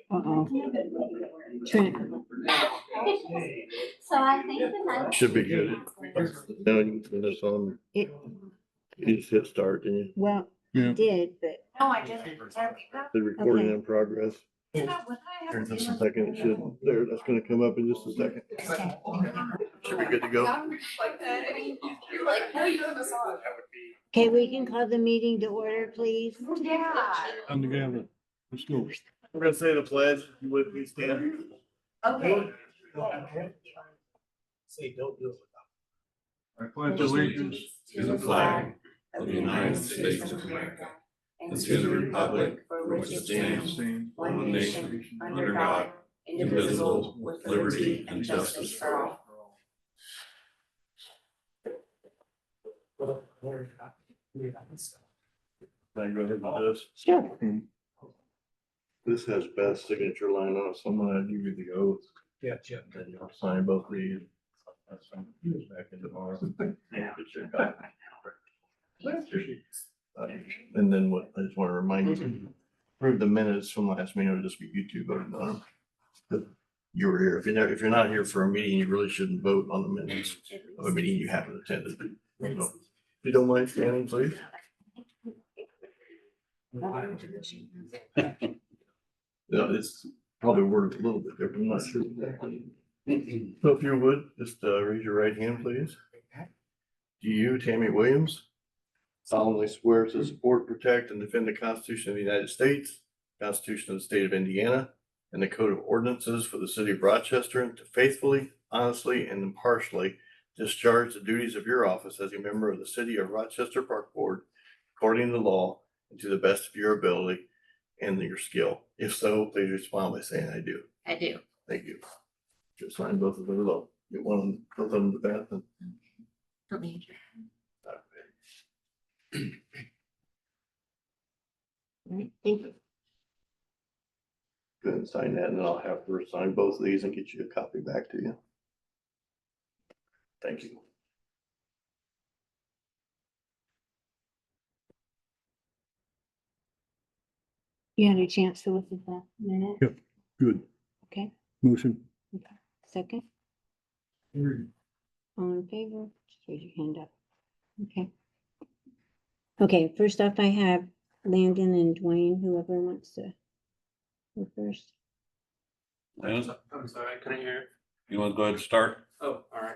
Uh-oh. Trent, So I think that Should be good. Now you can turn this on. it, You just hit start, and you, well, Yeah. it did, but No, I didn't. the recording Okay. in progress. Here, just a second, it should, there, that's gonna come up in just a second. Should be good to go. okay, we can call the meeting to order, please. Yeah. Come together. Let's go. We're gonna say the pledge, if you would please stand. Okay. Say, don't do it. I pledge allegiance to the flag of the United States of America and to the republic for which it stands, one nation, under God, indivisible, with liberty and justice for all. Can I go ahead and do this? Sure. This has Beth's signature line on it, so I'm gonna give you the oath. Yeah. Then you'll sign both these. That's some back in tomorrow. Yeah. And then what, I just wanna remind you, approve the minutes from last meeting, it'll just be you two voting on them. You were here. If you're not here for a meeting, you really shouldn't vote on the minutes of a meeting you haven't attended. So, if you don't mind standing, please. Yeah, it's probably worded a little bit different, I'm not sure exactly. So if you would, just raise your right hand, please. Do you, Tammy Williams, solemnly swear to support, protect, and defend the Constitution of the United States, Constitution of the State of Indiana, and the Code of Ordinances for the City of Rochester, and to faithfully, honestly, and impartially discharge the duties of your office as a member of the City of Rochester Park Board according to law and to the best of your ability and your skill? If so, please respond by saying I do. I do. Thank you. Just sign both of them below. Get one, both of them to Beth and. For me. Right, thank you. Go ahead and sign that, and then I'll have her sign both of these and get you a copy back to you. Thank you. You had a chance to look at that minute? Yep. Good. Okay, Motion. second, all in favor, just raise your hand up. Okay. Okay, first off, I have Landon and Dwayne, whoever wants to go first. Dan, I'm sorry, I couldn't hear. you want to go ahead and start? Oh, all right.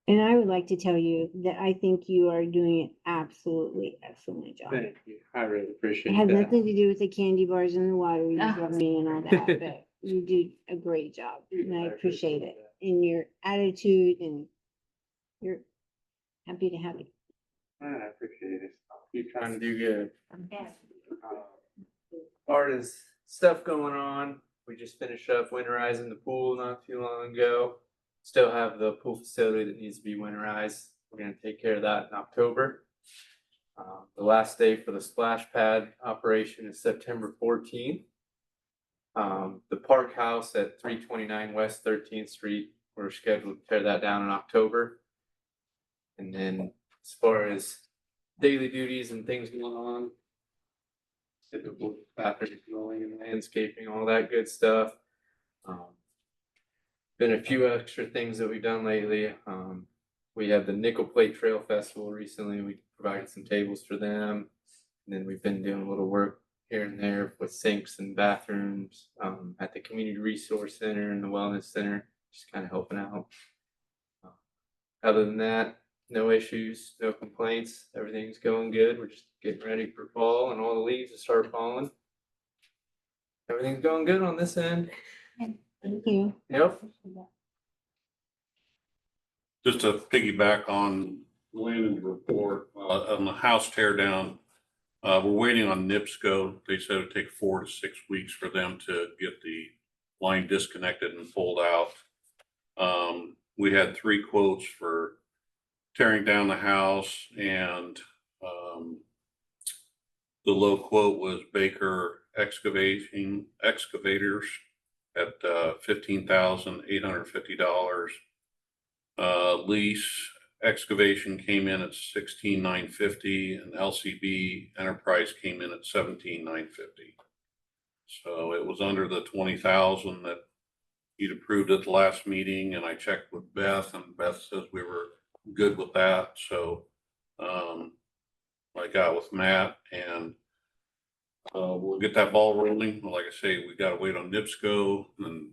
And I would like to tell you that I think you are doing an absolutely excellent job. Thank you. I really It appreciate has that. nothing to do with the candy bars and the water you brought me and all that, but you do a great job, and I appreciate it. And your attitude, and you're happy to have you. I appreciate it. Keep trying to do good. Far as stuff going on, we just finished up winterizing the pool not too long ago. Still have the pool facility that needs to be winterized. We're gonna take care of that in October. The last day for the splash pad operation is September 14th. The park house at 329 West 13th Street, we're scheduled to tear that down in October. And then as far as daily duties and things going on, typical bathroom mowing and landscaping, all that good stuff. Been a few extra things that we've done lately. We had the Nickel Plate Trail Festival recently. We provided some tables for them. And then we've been doing a little work here and there with sinks and bathrooms at the Community Resource Center and the Wellness Center, just kind of helping out. Other than that, no issues, no complaints. Everything's going good. We're just getting ready for fall and all the leaves to start falling. Everything's going good on this end. Thank you. Yep. Just to piggyback on Landon's report, on the house tear down, we're waiting on NIPSCO. They said it'd take 4 to 6 weeks for them to get the line disconnected and pulled out. We had 3 quotes for tearing down the house, and the low quote was Baker Excavators at $15,850. Lease excavation came in at 16,950 and LCB Enterprise came in at 17,950. So it was under the 20,000 that you'd approved at the last meeting, and I checked with Beth, and Beth says we were good with that. So I got with Matt, and we'll get that ball rolling. Like I say, we gotta wait on NIPSCO, and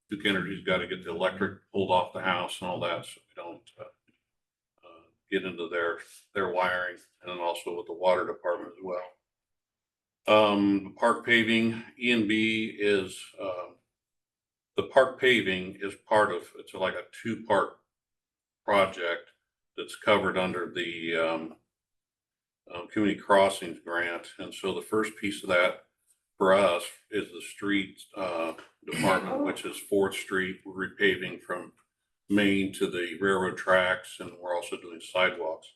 Duke Energy's got to get the electric pulled off the house and all that, so we don't get into their wiring, and then also with the water department as well. The park paving, E&B is the park paving is part of, it's like a two-part project that's covered under the community crossings grant. And so the first piece of that for us is the street department, which is 4th Street. We're repaving from Main to the railroad tracks, and we're also doing sidewalks.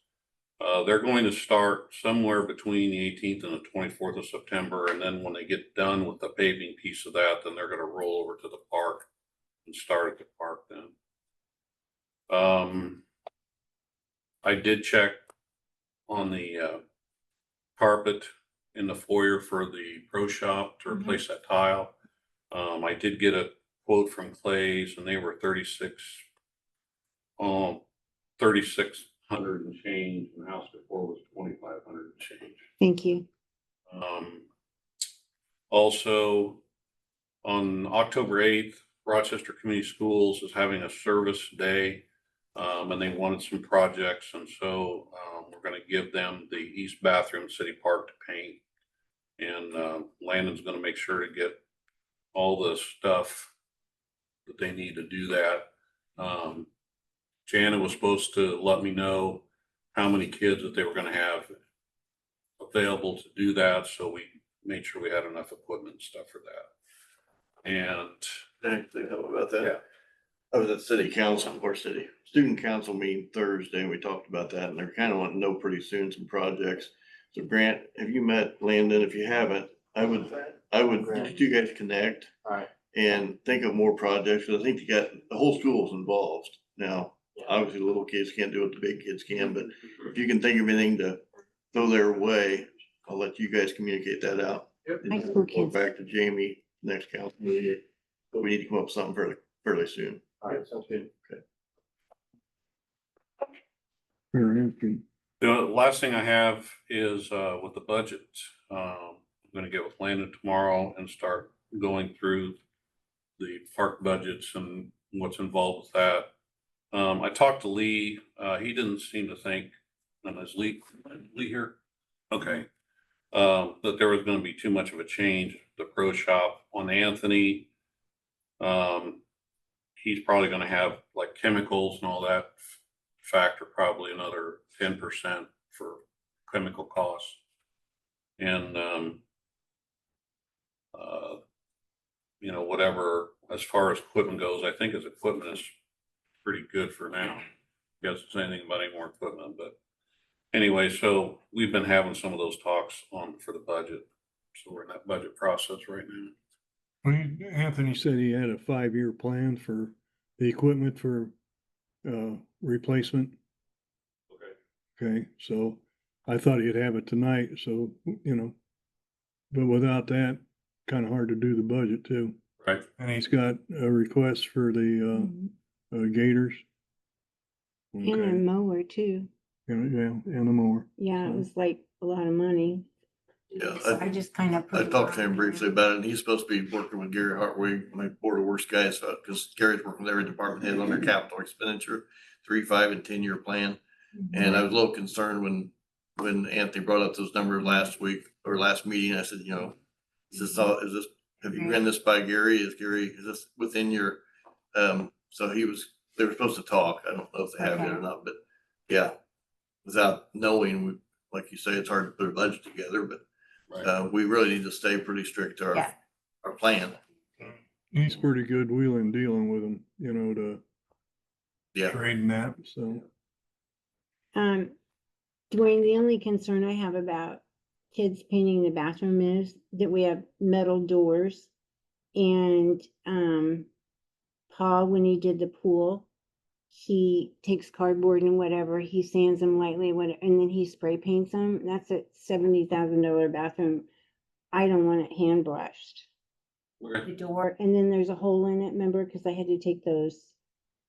They're going to start somewhere between the 18th and the 24th of September. And then when they get done with the paving piece of that, then they're going to roll over to the park and start at the park then. I did check on the carpet in the foyer for the pro shop to replace that tile. I did get a quote from Clay's, and they were 3,600 and change, and the house before was 2,500 and change. Thank you. Also, on October 8th, Rochester Community Schools is having a service day, and they wanted some projects, and so we're going to give them the east bathroom City Park to paint, and Landon's going to make sure to get all the stuff that they need to do that. Jana was supposed to let me know how many kids that they were going to have available to do that, so we made sure we had enough equipment and stuff for that. And Actually, how about that? Yeah. I was at city council, or student council meeting Thursday, and we talked about that, and they're kind of wanting to know pretty soon some projects. So Grant, have you met Landon? If you haven't, I would, you guys connect. Alright. And think of more projects, because I think you got, the whole school's involved. Now, obviously, the little kids can't do what the big kids can, but if you can think of anything to throw their way, I'll let you guys communicate that out. High school Go kids. back to Jamie next council meeting, but we need to come up with something fairly soon. Alright, sounds good. the last thing I have is with the budget. I'm going to get with Landon tomorrow and start going through the park budgets and what's involved with that. I talked to Lee. He didn't seem to think, and is Lee here? Okay. That there was going to be too much of a change. The pro shop on Anthony, he's probably going to have like chemicals and all that factor, probably another 10% for chemical costs. And, whatever, as far as equipment goes, I think his equipment is pretty good for now. He doesn't say anything about any more equipment, but anyway, so we've been having some of those talks for the budget. So we're in that budget process right now. Anthony said he had a 5-year plan for the equipment for replacement. Okay, so I thought he'd have it tonight, so, but without that, kind of hard to do the budget too. Right. And he's got a request for the gators. And a Okay, mower too. and a mower. Yeah, it was like a lot of money. Yeah, So I just kind of. I talked to him briefly about it, and he's supposed to be working with Gary Hartwig, my board of works guys, because Gary's working with every department head on their capital expenditure, 3, 5, and 10-year plan. And I was a little concerned when Anthony brought up those numbers last week or last meeting. I said, have you ran this by Gary? Is this within your, so they were supposed to talk. I don't know if they have it or not, but yeah, without knowing, like you say, it's hard to put a budget together, but we really need to stay pretty strict to our plan. He's pretty good wheeling and dealing with them, to Yeah. trading that, so. Dwayne, the only concern I have about kids painting the bathroom is that we have metal doors. And Paul, when he did the pool, he takes cardboard and whatever, he sands them lightly, and then he spray paints them. That's a $70,000 bathroom. I don't want it hand brushed. Where- The door, and then there's a hole in it, remember, because I had to take those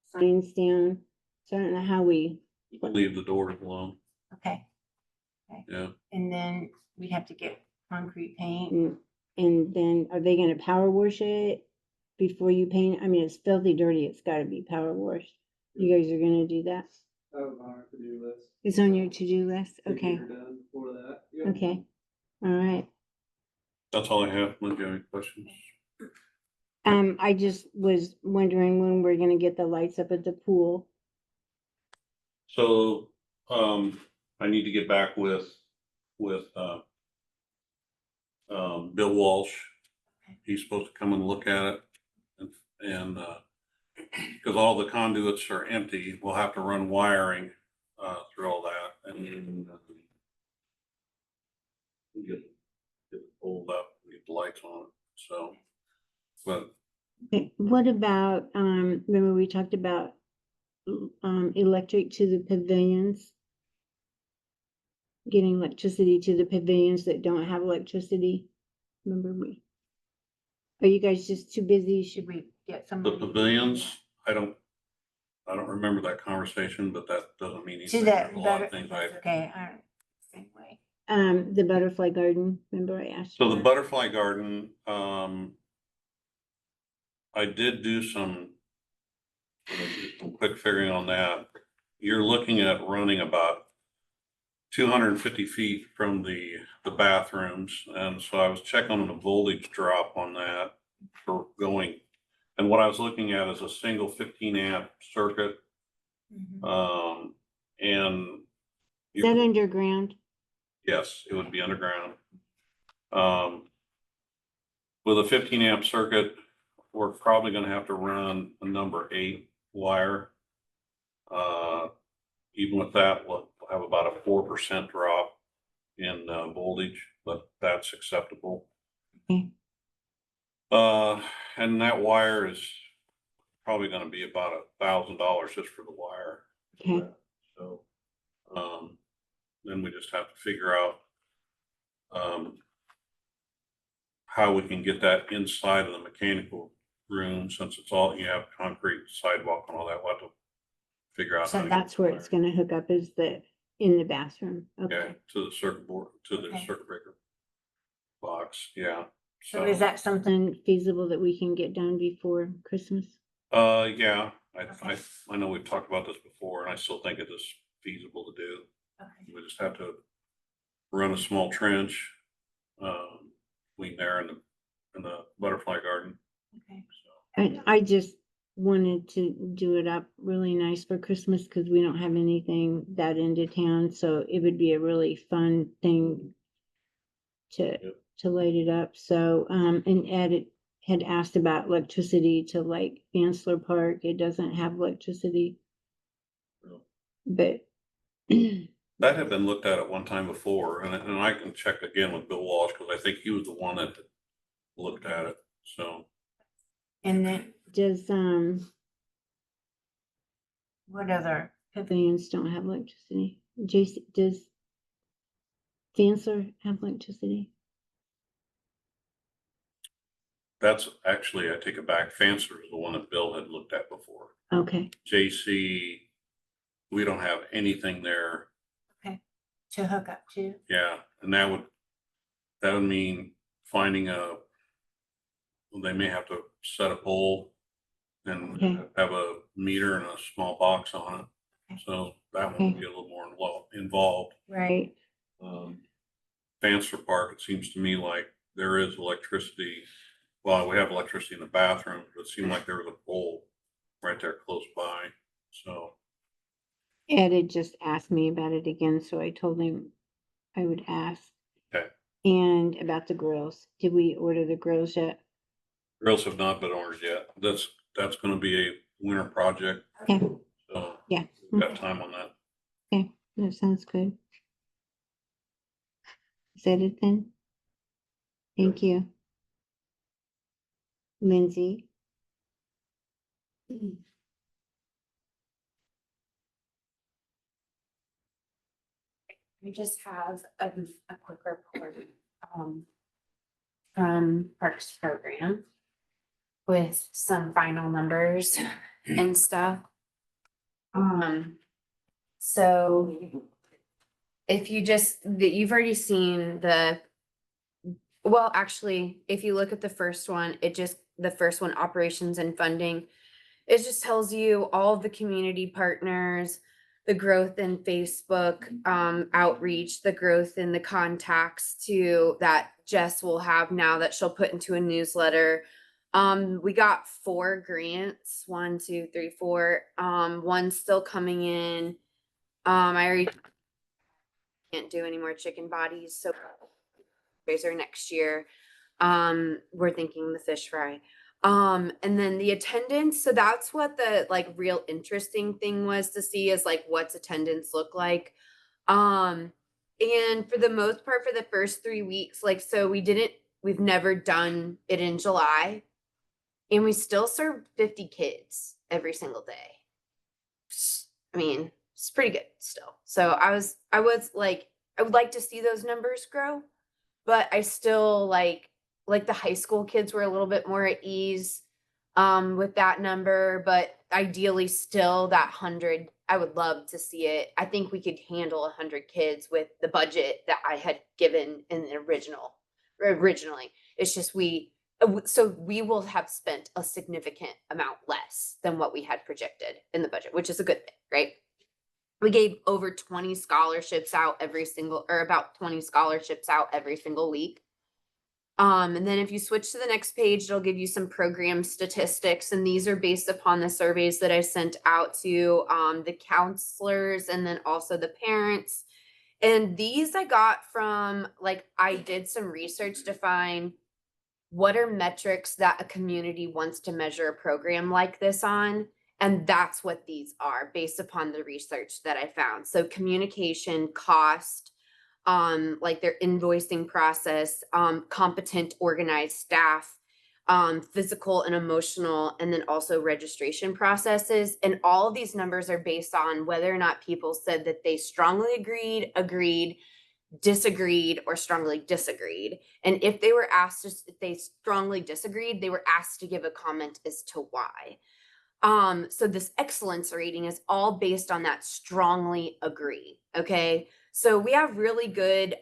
signs down. So I don't know how we, Leave the doors alone, okay, yeah. and then we'd have to get concrete paint and then are they gonna power wash it before you paint? I mean, it's filthy dirty, it's gotta be power washed. You guys are gonna do that? That was on our to-do list. It's on your to-do list? Get Okay, her done before that. Yep. okay, all right. That's all I have. Linda, you have any questions? I just was wondering when we're gonna get the lights up at the pool. So, I need to get back with, Bill Walsh. He's supposed to come and look at it. And, cause all the conduits are empty, we'll have to run wiring, through all that and then, get it pulled up, get the lights on, so. But Okay, what about, remember we talked about electric to the pavilions? Getting electricity to the pavilions that don't have electricity? Remember we? Are you guys just too busy? Should we get the somebody? pavilions, I don't remember that conversation, but that doesn't mean To anything. that, There's a lot of things okay, all right, same way. The butterfly garden, remember I asked? So you the that? butterfly garden, I did do some quick figuring on that. You're looking at running about 250 feet from the bathrooms. And so I was checking on the voltage drop on that for going. And what I was looking at is a single 15 amp circuit. And Is that underground? yes, it would be underground. With a 15 amp circuit, we're probably gonna have to run a number 8 wire. Even with that, we'll have about a 4% drop in voltage, but that's acceptable. Okay. And that wire is probably gonna be about $1,000 just for the wire. Okay, So, then we just have to figure out, how we can get that inside of the mechanical room, since it's all, you have concrete sidewalk and all that, we'll have to figure out. how so to get that's where the it's wire. gonna hook up is in the bathroom, Yeah, okay. to the circuit board, to the Okay. circuit breaker box, yeah. So is that something feasible that we can get done before Christmas? Yeah, Okay. I know we've talked about this before, and I still think it is feasible to do. Okay. We just have to run a small trench, between there and the butterfly garden, Okay. so. And I just wanted to do it up really nice for Christmas because we don't have anything that into town, so it would be a really fun thing to Yep. to light it up. So and Ed had asked about electricity to like Vansler Park. It doesn't have electricity, No. but That had been looked at one time before, and I can check again with Bill Walsh, because I think he was the one that had looked at it, so. and then does what other pavilions don't have electricity? JC, does Vansler have electricity? That's actually, I take it back, Fancer is the one that Bill had looked at before. Okay, JC, we don't have anything there, to hook up to. yeah, and that would mean finding they may have to set a pole and Okay. have a meter and a small box on it. Okay. So that one would be a little more involved. Right. Fancer Park, it seems to me like there is electricity. Well, we have electricity in the bathroom, but it seemed like there was a pole right there close by, so. Ed had just asked me about it again, so I told him I would ask. Okay. And about the grills. Did we order the grills yet? Grills have not been ordered yet. That's gonna be a winter project, Okay, so. Yeah. We've got time on that. okay, that sounds good. Is that it then? Thank you. Lindsay? We just have a quick report, from Parks Program with some final numbers and stuff. So if you you've already seen well, actually, if you look at the first one, the first one, operations and funding, it just tells you all of the community partners, the growth in Facebook outreach, the growth in the contacts that Jess will have now that she'll put into a newsletter. We got 4 grants, 1, 2, 3, 4. One's still coming in. I already can't do any more chicken bodies, so raiser next year. We're thinking the fish fry. And then the attendance, so that's what the real interesting thing was to see is what's attendance look like. And for the most part, for the first 3 weeks, so we've never done it in July, and we still served 50 kids every single day. I mean, it's pretty good still. So I would like to see those numbers grow, but I still like the high school kids were a little bit more at ease with that number, but ideally still that 100, I would love to see it. I think we could handle 100 kids with the budget that I had given in the originally. It's just so we will have spent a significant amount less than what we had projected in the budget, which is a good thing, right? We gave over 20 scholarships out about 20 scholarships out every single week. And then if you switch to the next page, it'll give you some program statistics. And these are based upon the surveys that I sent out to the counselors and then also the parents. And these I got from I did some research to find what are metrics that a community wants to measure a program like this on. And that's what these are based upon the research that I found. So communication, cost, their invoicing process, competent, organized staff, physical and emotional, and then also registration processes. And all of these numbers are based on whether or not people said that they strongly agreed, disagreed, or strongly disagreed. And if they strongly disagreed, they were asked to give a comment as to why. So this excellence rating is all based on that strongly agree. Okay. So we have really good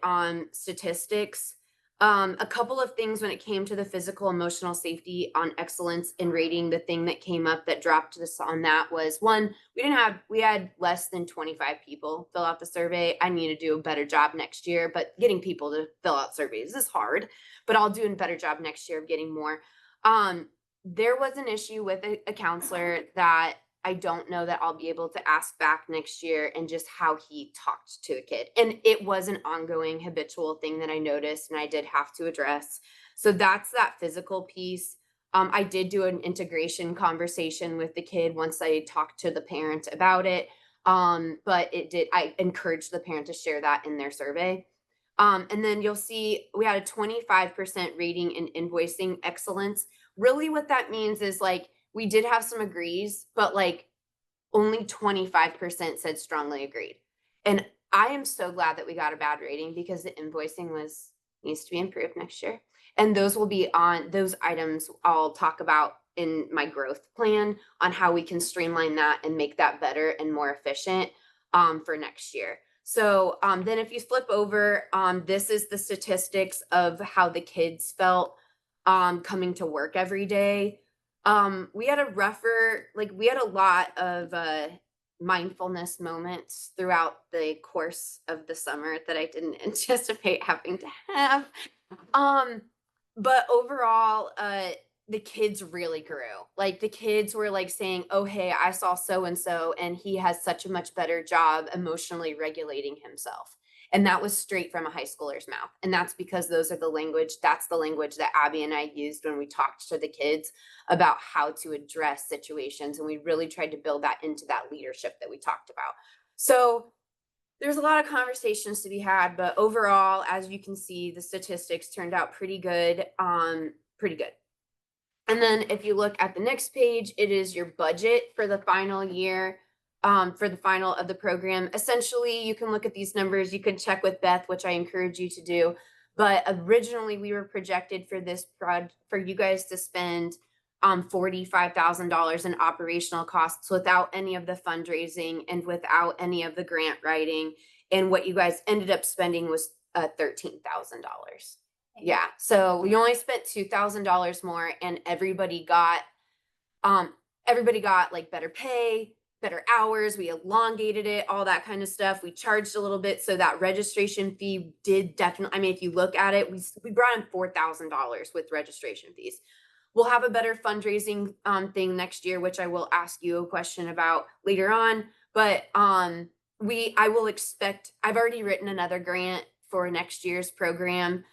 statistics. A couple of things when it came to the physical, emotional safety on excellence in rating, the thing that came up that dropped us on that was one, we had less than 25 people fill out the survey. I need to do a better job next year, but getting people to fill out surveys is hard, but I'll do a better job next year of getting more. There was an issue with a counselor that I don't know that I'll be able to ask back next year, and just how he talked to a kid. And it was an ongoing habitual thing that I noticed and I did have to address. So that's that physical piece. I did do an integration conversation with the kid once I talked to the parent about it. But I encouraged the parent to share that in their survey. And then you'll see we had a 25% rating in invoicing excellence. Really what that means is we did have some agrees, but only 25% said strongly agreed. And I am so glad that we got a bad rating, because the invoicing needs to be improved next year. And those will be on those items I'll talk about in my growth plan on how we can streamline that and make that better and more efficient for next year. So then if you flip over, this is the statistics of how the kids felt coming to work every day. We had we had a lot of mindfulness moments throughout the course of the summer that I didn't anticipate having to have. But overall, the kids really grew. The kids were saying, oh, hey, I saw so-and-so and he has such a much better job emotionally regulating himself. And that was straight from a high schooler's mouth. And that's because that's the language that Abby and I used when we talked to the kids about how to address situations. And we really tried to build that into that leadership that we talked about. So there's a lot of conversations to be had, but overall, as you can see, the statistics turned out pretty good. And then if you look at the next page, it is your budget for the final year. for the final of the program. Essentially, you can look at these numbers, you can check with Beth, which I encourage you to do. But originally, we were projected for this for you guys to spend $45,000 in operational costs without any of the fundraising and without any of the grant writing. And what you guys ended up spending was $13,000. Yeah, so we only spent $2,000 more, and everybody got like better pay, better hours. We elongated it, all that kind of stuff. We charged a little bit, so that registration fee did definitely. I mean, if you look at it, we brought in $4,000 with registration fees. We'll have a better fundraising thing next year, which I will ask you a question about later on. But I will expect. I've already written another grant for next year's program.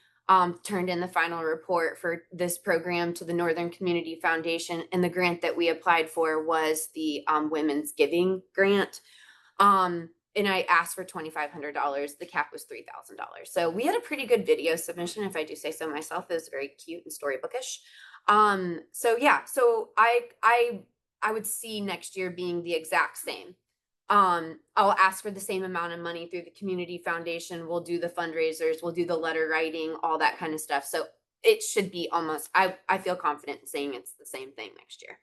Turned in the final report for this program to the Northern Community Foundation, and the grant that we applied for was the Women's Giving Grant. And I asked for $2,500. The cap was $3,000. So we had a pretty good video submission, if I do say so myself. It was very cute and storybookish. So yeah, so I would see next year being the exact same. I'll ask for the same amount of money through the community foundation. We'll do the fundraisers, we'll do the letter writing, all that kind of stuff. So it should be almost, I feel confident in saying it's the same thing next year.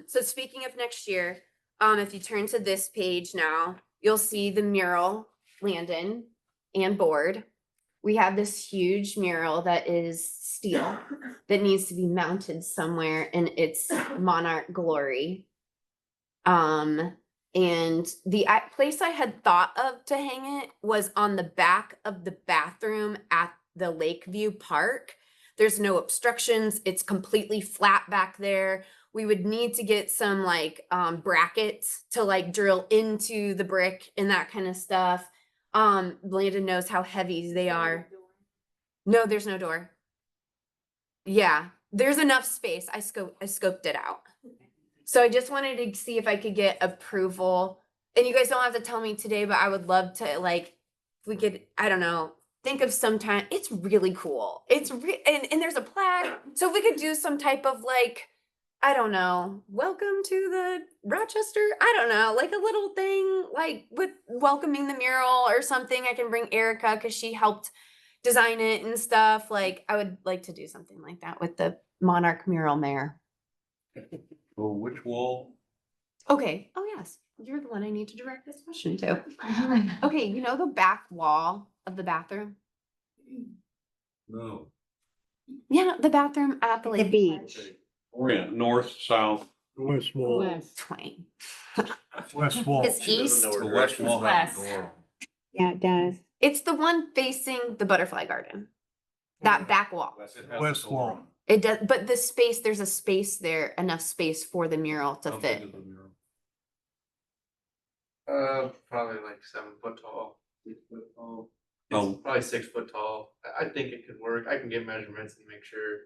So speaking of next year, if you turn to this page now, you'll see the mural, Landon and board. We have this huge mural that is steel that needs to be mounted somewhere in its monarch glory. And the place I had thought of to hang it was on the back of the bathroom at the Lakeview Park. There's no obstructions. It's completely flat back there. We would need to get some like brackets to like drill into the brick and that kind of stuff. Landon knows how heavy they are. No, there's no door. Yeah, there's enough space. I scoped it out. So I just wanted to see if I could get approval, and you guys don't have to tell me today, but I would love to, like, if we could, I don't know, think of some time. It's really cool. It's and there's a plaque. So if we could do some type of like, I don't know, welcome to the Rochester. I don't know, like a little thing like with welcoming the mural or something. I can bring Erica because she helped design it and stuff. Like I would like to do something like that with the Monarch mural mayor. Oh, which wall? Okay. Oh, yes. You're the one I need to direct this question to. Okay. You know the back wall of the bathroom? No. Yeah. The bathroom at the The lake. beach. Orient, north, south. West wall, Twain. west wall. It's east. The west wall has a door. Yeah, it does. It's the one facing the butterfly garden. That back wall. West wall. It does, but the space, there's a space there, enough space for the mural to How big fit. is the mural? Probably like 7 foot tall, 6 foot tall. Oh. It's probably 6 foot tall. I think it could work. I can get measurements and make sure.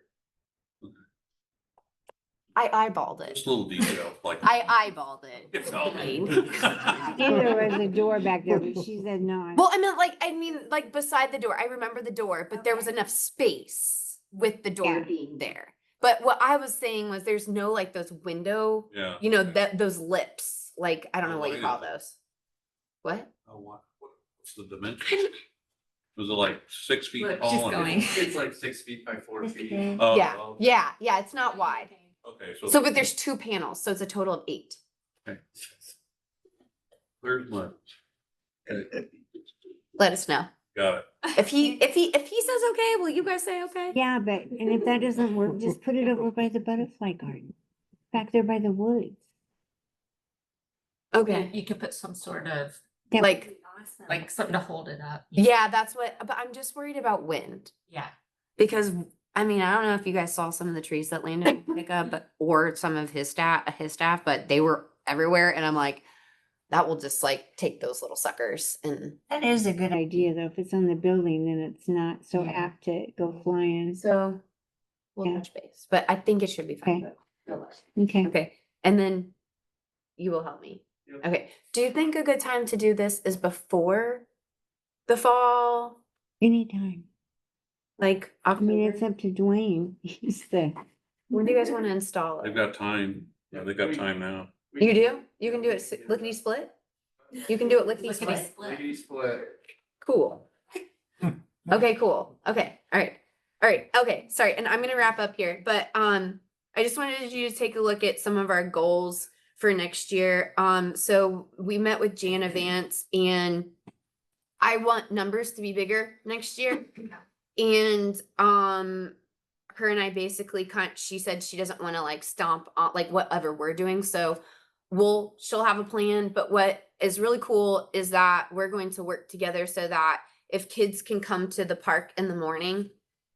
I eyeballed it. Just little details like. I eyeballed it. It's all- And there was a door back there, but she said no. Well, I mean, like beside the door. I remember the door, but there was enough space with the door Yeah. being there. But what I was saying was there's no like those window, Yeah. you know, that those lips. Like I don't know How what you wide call is it? those. What? Oh, what's the dimension? Was it like 6 feet Look, tall? she's and- going. It's like 6 feet by 4 feet. Oh, Yeah, oh, yeah, it's not wide. Okay, So, but there's 2 panels, so it's a total of 8. Okay. Where's my? Let us know. Got it. If he says okay, will you guys say okay? Yeah, but, and if that doesn't work, just put it over by the butterfly garden, back there by the woods. Okay. You could put some sort of, That would Like, be awesome. like something to hold it up. yeah, that's what, but I'm just worried about wind. Yeah. Because I mean, I don't know if you guys saw some of the trees that Landon picked up, but or some of his staff, but they were everywhere, and I'm like, that will just like take those little suckers and That is a good idea, though. If it's on the building, then it's not so Yeah. apt to go flying. so we'll Yeah. touch base. But I think it should be fine. Okay. Okay, and then you will help me. Yep. Okay, do you think a good time to do this is before the fall? Anytime. Like I mean, it's October? up to Dwayne. He's the, When do you guys want to install They've it? got time. Yeah, they've got time now. You do? You can do it lickety split? You can do it lickety Lickety split? split. Lady split. Cool. Okay, cool. Okay, all right. All right, okay, sorry, and I'm gonna wrap up here, but I just wanted you to take a look at some of our goals for next year. So we met with Jana Vance and I want numbers to be bigger next year. And her and I basically she said she doesn't want to like stomp on like whatever we're doing. So she'll have a plan, but what is really cool is that we're going to work together so that if kids can come to the park in the morning,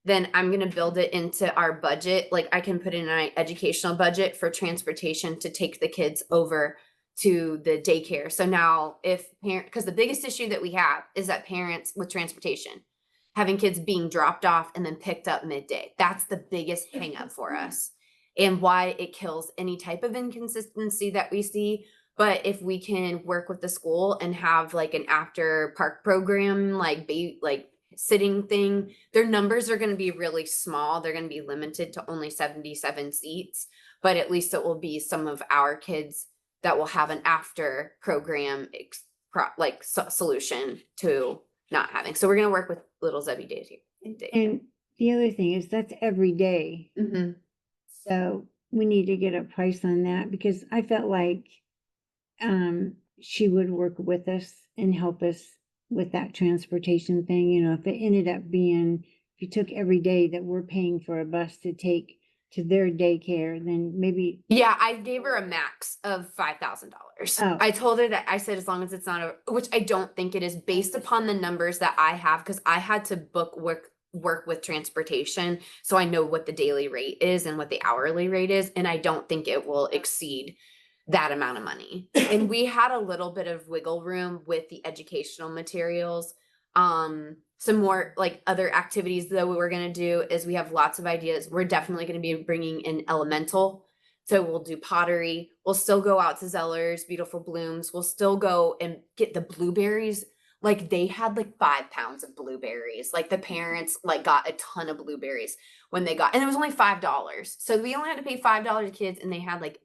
then I'm going to build it into our budget. Like I can put in an educational budget for transportation to take the kids over to the daycare. So now if because the biggest issue that we have is that parents with transportation, having kids being dropped off and then picked up midday. That's the biggest hang up for us and why it kills any type of inconsistency that we see. But if we can work with the school and have like an after park program, like sitting thing, their numbers are going to be really small. They're going to be limited to only 77 seats, but at least it will be some of our kids that will have an after program solution to not having. So we're going to work with Little Zebby Daisy. And the other thing is that's every day. Mm-hmm. So we need to get a price on that because I felt like she would work with us and help us with that transportation thing. You know, if it ended up being, if you took every day that we're paying for a bus to take to their daycare, then maybe. Yeah, I gave her a max of $5,000. Oh. I told her that I said, as long as it's not which I don't think it is based upon the numbers that I have, because I had to work with transportation. So I know what the daily rate is and what the hourly rate is. And I don't think it will exceed that amount of money. And we had a little bit of wiggle room with the educational materials. Some more like other activities that we were going to do is we have lots of ideas. We're definitely going to be bringing in elemental. So we'll do pottery. We'll still go out to Zeller's Beautiful Blooms. We'll still go and get the blueberries. Like they had like 5 pounds of blueberries. Like the parents like got a ton of blueberries when they got, and it was only $5. So we only had to pay $5 to kids and they had like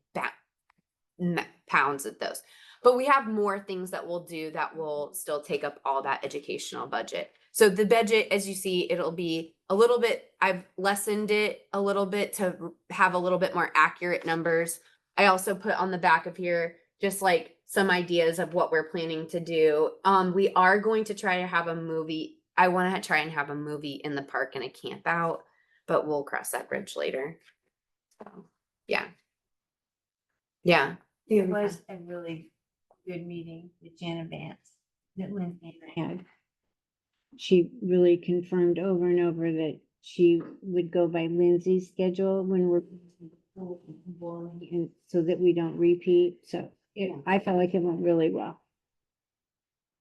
pounds of those. But we have more things that we'll do that will still take up all that educational budget. So the budget, as you see, it'll be a little bit, I've lessened it a little bit to have a little bit more accurate numbers. I also put on the back of here, just like some ideas of what we're planning to do. We are going to try to have a movie. I want to try and have a movie in the park and a camp out, but we'll cross that bridge later. So, yeah. Yeah. It was a really good meeting with Jana Vance that Lindsay and I had. She really confirmed over and over that she would go by Lindsay's schedule when we're and so that we don't repeat. So I felt like it went really well.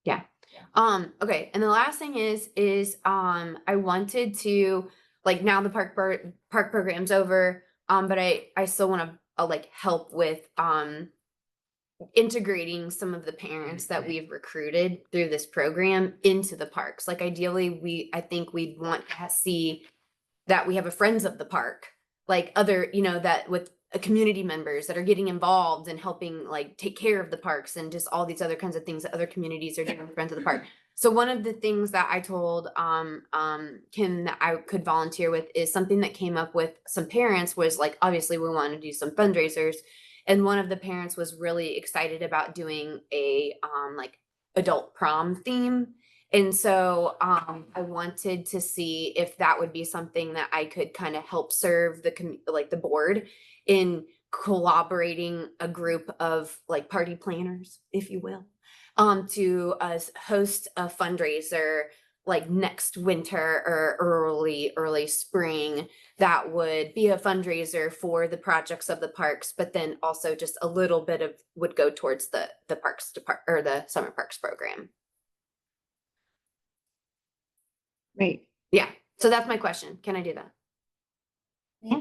Yeah. Okay. And the last thing is I wanted to like now the park program's over. But I still want to like help with integrating some of the parents that we've recruited through this program into the parks. Like ideally I think we'd want to see that we have a friends of the park, like other, that with community members that are getting involved and helping like take care of the parks and just all these other kinds of things that other communities are doing with Friends of the Park. So one of the things that I told Kim that I could volunteer with is something that came up with some parents was like, obviously we want to do some fundraisers. And one of the parents was really excited about doing a like adult prom theme. And so I wanted to see if that would be something that I could kind of help serve the board in collaborating a group of like party planners, if you will, to host a fundraiser like next winter or early spring that would be a fundraiser for the projects of the parks, but then also just a little bit of would go towards the parks or the summer parks program. Right. Yeah. So that's my question. Can I do that? Yeah.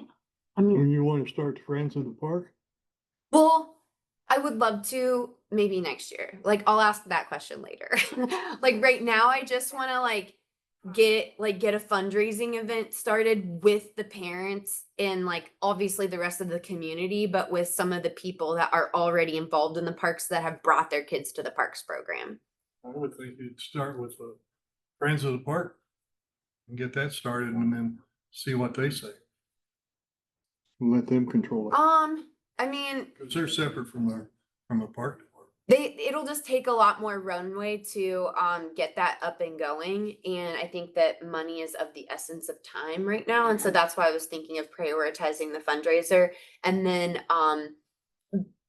I mean, And you want to start Friends of the Park? Well, I would love to maybe next year. Like I'll ask that question later. Like right now, I just want to like get a fundraising event started with the parents and like obviously the rest of the community, but with some of the people that are already involved in the parks that have brought their kids to the parks program. I would think you'd start with the Friends of the Park and get that started and then see what they say. Let them control it, I mean, because they're separate from the park department. it'll just take a lot more runway to get that up and going. And I think that money is of the essence of time right now. And so that's why I was thinking of prioritizing the fundraiser. And then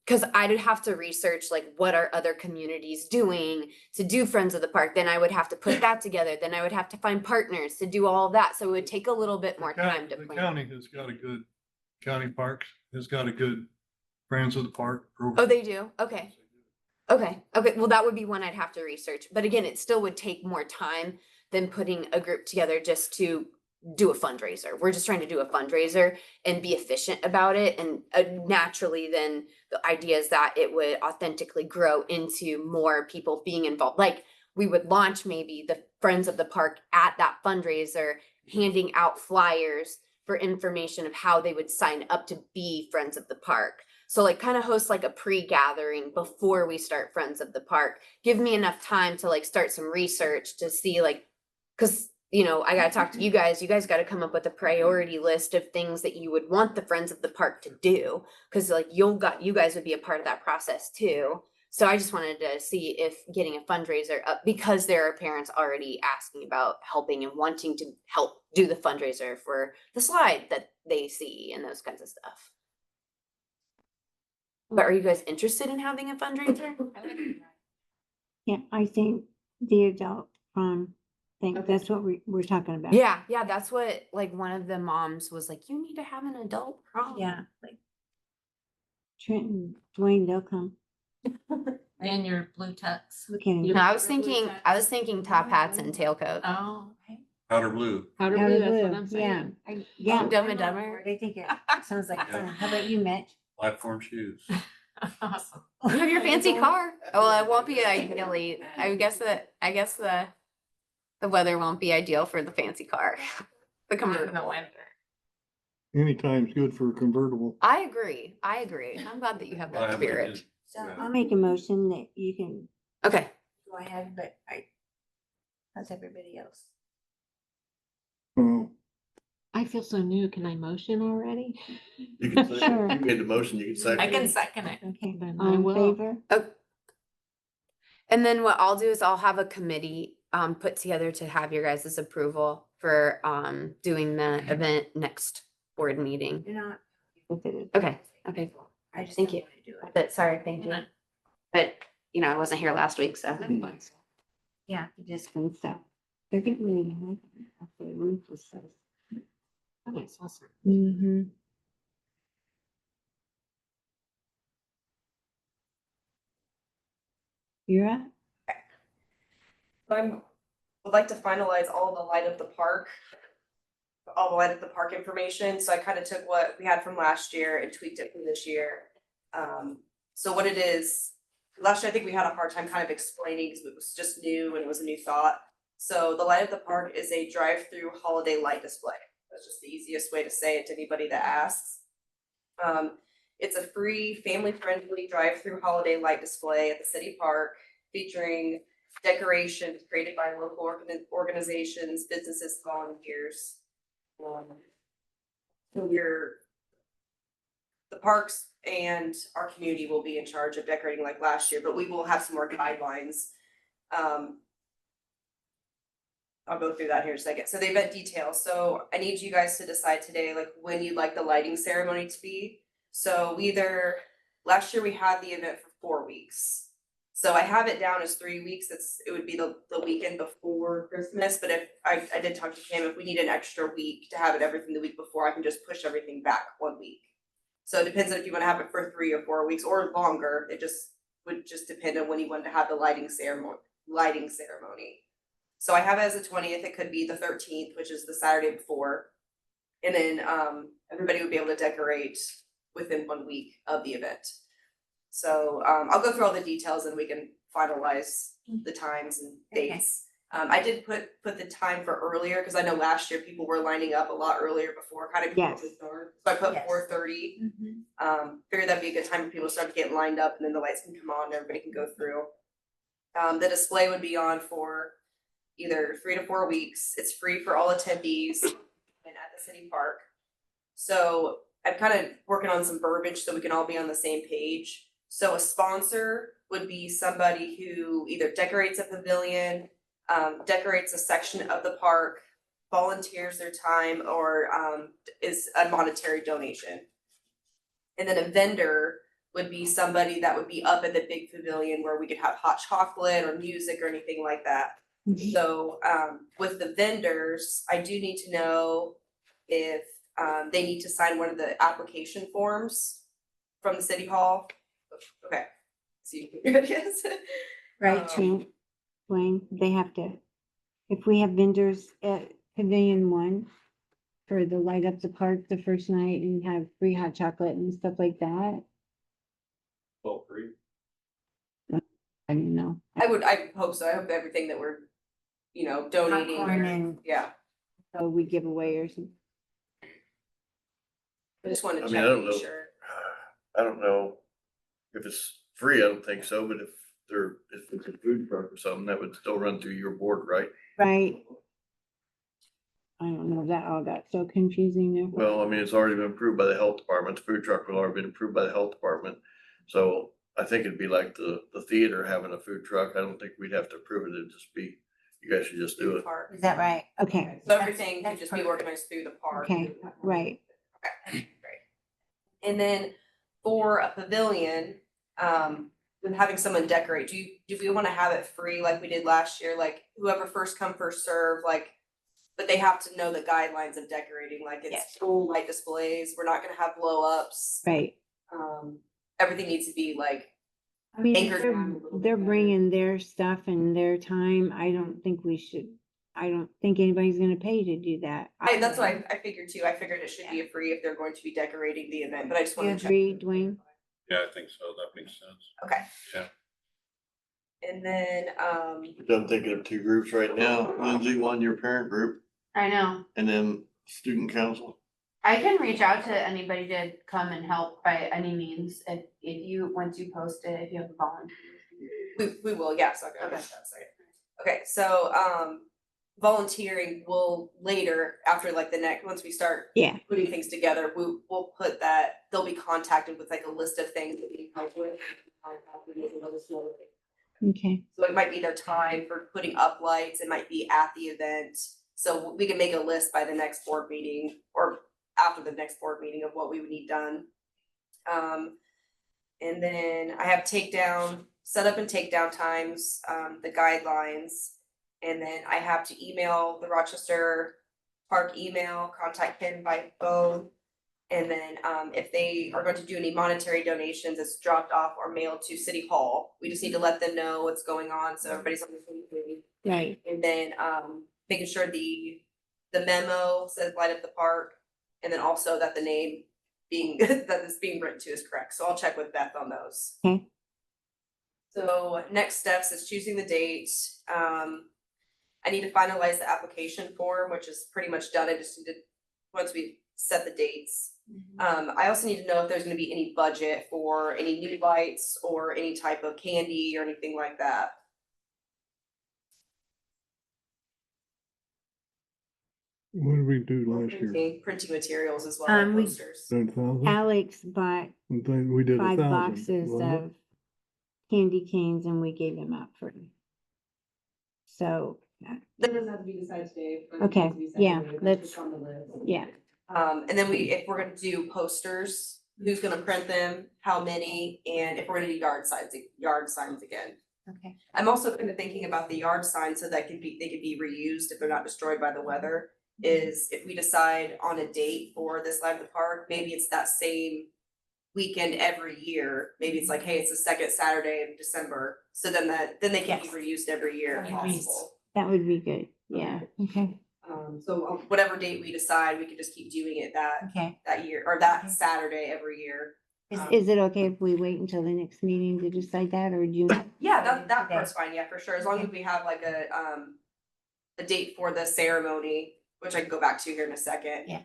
because I'd have to research like what are other communities doing to do Friends of the Park. Then I would have to put that together. Then I would have to find partners to do all of that. So it would take a little bit more time to The plan. county has got a good, county parks has got a good Friends of the Park program. Oh, they do? Okay. Okay, well, that would be one I'd have to research, but again, it still would take more time than putting a group together just to do a fundraiser. We're just trying to do a fundraiser and be efficient about it, and naturally then the idea is that it would authentically grow into more people being involved. Like we would launch maybe the Friends of the Park at that fundraiser, handing out flyers for information of how they would sign up to be Friends of the Park. So like kind of host like a pre-gathering before we start Friends of the Park. Give me enough time to like start some research to see like, cause you know, I gotta talk to you guys gotta come up with a priority list of things that you would want the Friends of the Park to do. Cause like you guys would be a part of that process too. So I just wanted to see if getting a fundraiser up, because there are parents already asking about helping and wanting to help do the fundraiser for the slide that they see and those kinds of stuff. But are you guys interested in having a fundraiser? Yeah, I think the adult prom thing, Okay. that's what we're talking about. Yeah, that's what like one of the moms was like, you need to have an adult prom. Yeah, like Trenton, Dwayne, they'll come. And your blue tux. Look at him. No, I was thinking top hats and tailcoat. Oh, okay. Powder blue. Powder blue, yeah. Yeah. Dumb and Dumber. I think it sounds like fun. How about you, Mitch? Platform shoes. Awesome. You have your fancy car. Well, it won't be ideally, I guess the weather won't be ideal for the fancy car. The In convertible. the winter. Anytime's good for a convertible. I agree. I'm glad that you have that spirit. So Yeah. I'll make a motion that you can Okay. go ahead, but how's everybody else? Oh, I feel so new. Can I motion already? You can say, Sure. you made the motion, you can second. I can it. second it. Okay, Then all I in will. favor? And then what I'll do is I'll have a committee put together to have your guys' approval for doing the event next board meeting. You're not. Okay, cool. I just Thank don't you. wanna do it. But sorry, thank you. But you know, I wasn't here last week, so. Yeah, you just can stop. They're getting really high. The roof is so. Oh, it's awesome. Mm-hmm. You're up? Would like to finalize all the light of the park. All the light of the park information, so I kind of took what we had from last year and tweaked it for this year. So what it is, last year I think we had a hard time kind of explaining because it was just new and it was a new thought. So the light of the park is a drive-through holiday light display. That's just the easiest way to say it to anybody that asks. It's a free, family-friendly drive-through holiday light display at the city park featuring decorations created by local organizations, businesses, volunteers. So the parks and our community will be in charge of decorating like last year, but we will have some more guidelines. I'll go through that here in a second. So the event details. So I need you guys to decide today, like when you'd like the lighting ceremony to be. So last year we had the event for 4 weeks. So I have it down as 3 weeks. It would be the weekend before Christmas, but if I did talk to Kim, if we need an extra week to have it everything the week before, I can just push everything back 1 week. So it depends on if you want to have it for 3 or 4 weeks or longer. It would just depend on when you want to have the lighting ceremony. So I have it as the 20th. It could be the 13th, which is the Saturday before. And then everybody would be able to decorate within 1 week of the event. So I'll go through all the details and we can finalize the times and dates. I did put the time for earlier, cause I know last year people were lining up a lot earlier before kind of. before it was Yes. dark. So I put Yes. 4:30. Figured that'd be a good time for people to start getting lined up and then the lights can come on and everybody can go through. The display would be on for either 3 to 4 weeks. It's free for all attendees and at the city park. So I'm kind of working on some verbiage so we can all be on the same page. So a sponsor would be somebody who either decorates a pavilion, decorates a section of the park, volunteers their time, or is a monetary donation. And then a vendor would be somebody that would be up at the big pavilion where we could have hot chocolate or music or anything like that. So with the vendors, I do need to know if they need to sign one of the application forms from the city hall. Okay, so you can, yes. Right, Wayne, they have to, if we have vendors at Pavilion 1 for the light up the park the first night and have free hot chocolate and stuff like that, Well, free. I don't know. I hope so. I hope everything that we're, donating, Popcorn or- and- yeah, So we give away or something. I just wanted I to mean, check I to don't be know. sure. I don't know if it's free, I don't think so, but if it's a food truck or something, that would still run through your board, right? Right. I don't know, that all got so confusing there. Well, I mean, it's already been approved by the health department, the food truck will already been approved by the health department. So I think it'd be like the theater having a food truck, I don't think we'd have to approve it, it'd just be, you guys should just do it. Park. Is that right? Okay, So everything can That's just be perfect. organized through the park. okay, right. Okay, great. And then for a pavilion, with having someone decorate, do we wanna have it free like we did last year, like whoever first come, first serve, like, but they have to know the guidelines of decorating, like it's Yes. full light displays, we're not gonna have blow ups. Right. Everything needs to be like, I mean, if Anchored down a little bit they're better. bringing their stuff and their time, I don't think anybody's gonna pay to do that. that's what I figured too, I figured it should be a free if they're going to be decorating the event, but I just You wanted to check. agree, Dwayne? Yeah, I think so. That makes sense. Okay. Yeah. And then, I'm thinking of two groups right now, Lindsay, one your parent group, I know. and then student council. I can reach out to anybody to come and help by any means if you, once you post it, if you have a volunteer. we will, yes, okay, okay, that's right. Okay, so, volunteering will later, after like the next, once we start Yeah, putting things together, we'll put that, they'll be contacted with like a list of things that we can help with. okay, So it might be their time for putting up lights, it might be at the event, so we can make a list by the next board meeting, or after the next board meeting of what we would need done. And then I have setup and takedown times, the guidelines. And then I have to email the Rochester Park email, contact Ken by phone. And then, if they are going to do any monetary donations, it's dropped off or mailed to City Hall. We just need to let them know what's going on, so everybody's on the same page. right, And then, making sure the memo says light up the park, and then also that the name that is being written to is correct, so I'll check with Beth on those. okay, So next steps is choosing the date. I need to finalize the application form, which is pretty much done. I just need to, once we set the dates. I also need to know if there's gonna be any budget for any new lights or any type of candy or anything like that. What did we do last year? Printing materials as well, like we- posters. 10,000? Alex bought We did 5 1,000. boxes wasn't it? of candy canes and we gave them out free. So, That doesn't have to be decided today. but it Okay, needs to be set yeah, today. That's let's- just on the list. yeah, And then if we're gonna do posters, who's gonna print them, how many, and if we're gonna do yard signs again. Okay. I'm also kind of thinking about the yard signs so that they could be reused if they're not destroyed by the weather. Is if we decide on a date for this light of the park, maybe it's that same weekend every year. Maybe it's like, hey, it's the second Saturday of December, so then they can be Yes. reused every year if Reused. possible. that would be good, yeah, okay. So whatever date we decide, we could just keep doing it Okay. that year, or that Saturday every year. Is it okay if we wait until the next meeting to decide that, or do you? Yeah, that Okay. part's fine, yeah, for sure, as long as we have like a, a date for the ceremony, which I can go back to here in a second. Yeah.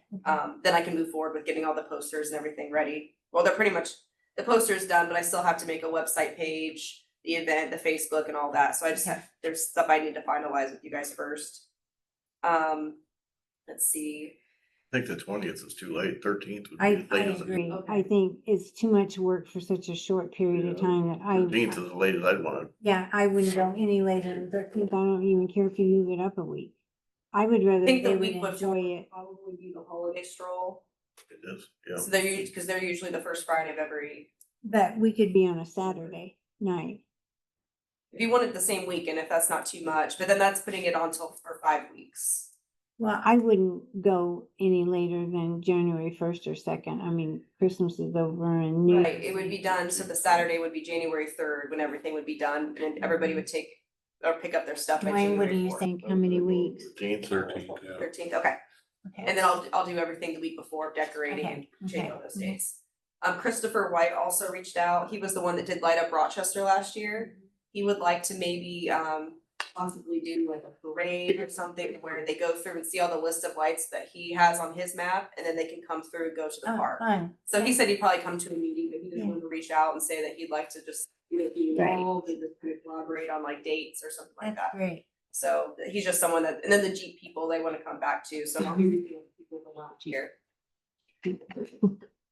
Then I can move forward with getting all the posters and everything ready. Well, they're pretty much, the poster's done, but I still have to make a website page, the event, the Facebook and all that. So I just have, there's stuff I need to finalize with you guys first. Let's see. I think the 20th is too late, 13th would I be the latest. agree. Okay. I think it's too much work for such a short period of Yeah. time that 13th is the latest I'd want to. yeah, I wouldn't go any later than 13th. I don't even care if you move it up a week. I would rather I think they the would week enjoy before would it. probably be the holiday stroll. It is, yeah. So they're, because they're usually the first Friday of every, But we could be on a Saturday night. if you wanted the same weekend, if that's not too much, but then that's putting it on till for 5 weeks. Well, I wouldn't go any later than January 1st or 2nd. I mean, Christmas is over and New. Right, it would be done, so the Saturday would be January 3rd when everything would be done and everybody would take or pick up their stuff by Dwayne, what do January you 4th. think? How many weeks? 13th. 13th, yeah. 13th, okay. And then I'll do everything the week before, decorating and Okay, change okay, all those mhm. dates. Christopher White also reached out. He was the one that did Light Up Rochester last year. He would like to maybe possibly do like a parade or something where they go through and see all the list of lights that he has on his map and then they can come through and go to the Oh, park. fun. So he said he'd probably come to a meeting, but he just Yeah. wanted to reach out and say that he'd like to just be Right. involved and just kind of collaborate on like dates or something like That's that. great. So he's just someone that, and then the Jeep people, they wanna come back too, so I'll be reaching out to people from last year.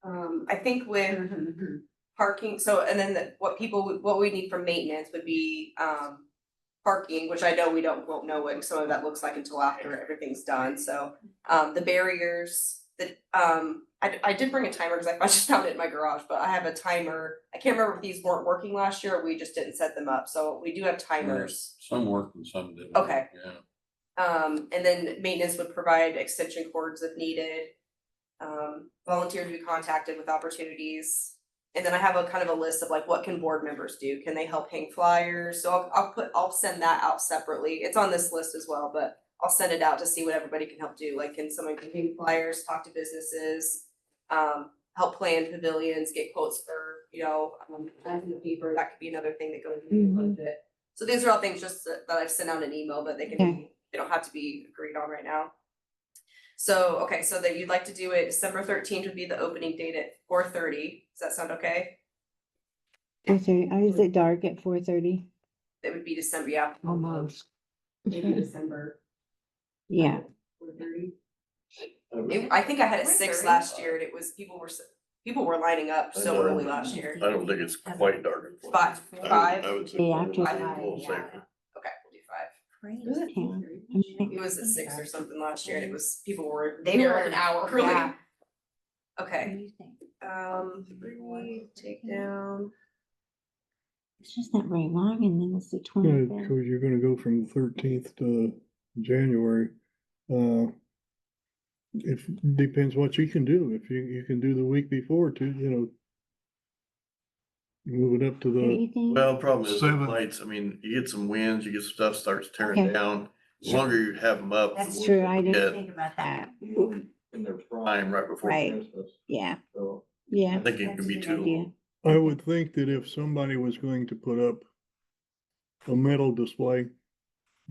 I think with parking, so, and then what we need from maintenance would be, parking, which I know won't know what some of that looks like until after everything's done, so, the barriers, I did bring a timer, cause I just found it in my garage, but I have a timer. I can't remember if these weren't working last year or we just didn't set them up, so we do have timers. Some worked and some didn't. Okay. Yeah. And then maintenance would provide extension cords if needed. Volunteers to be contacted with opportunities. And then I have a kind of a list of like, what can board members do? Can they help hang flyers? So I'll send that out separately. It's on this list as well, but I'll send it out to see what everybody can help do. Like, can someone hang flyers, talk to businesses, help plan pavilions, get quotes for, ads in the paper. That could be another thing that goes into the budget. So these are all things just that I've sent out an email, but they can, Okay. they don't have to be agreed on right now. So, okay, so that you'd like to do it, December 13th would be the opening date at 4:30. Does that sound okay? 4:30. Is it dark at 4:30? It would be December, yeah. Almost. Maybe December Yeah. 4:30. I think I had it 6 last year and it was, people were lining up so early last year. I don't think it's quite dark. Five. I would say Day after five, that, a little safer. Okay, we'll do 5. Yeah. It was at 6 or something last year and it was, people were They there were- like an hour early. yeah. What do Okay, you think? take down. It's just not very long and then it's the Yeah, 25th. cause you're gonna go from 13th to January. If, depends what you can do. If you can do the week before too, move it up to Don't the, you think? Well, problem is the Seven. lights, I mean, you get some winds, you get stuff starts tearing Okay. down. The longer you have them up. the That's worse true. it I didn't get think about that. In their prime right before Right. Christmas. Yeah, So yeah. I think it that's can a be good too idea. long. I would think that if somebody was going to put up a metal display,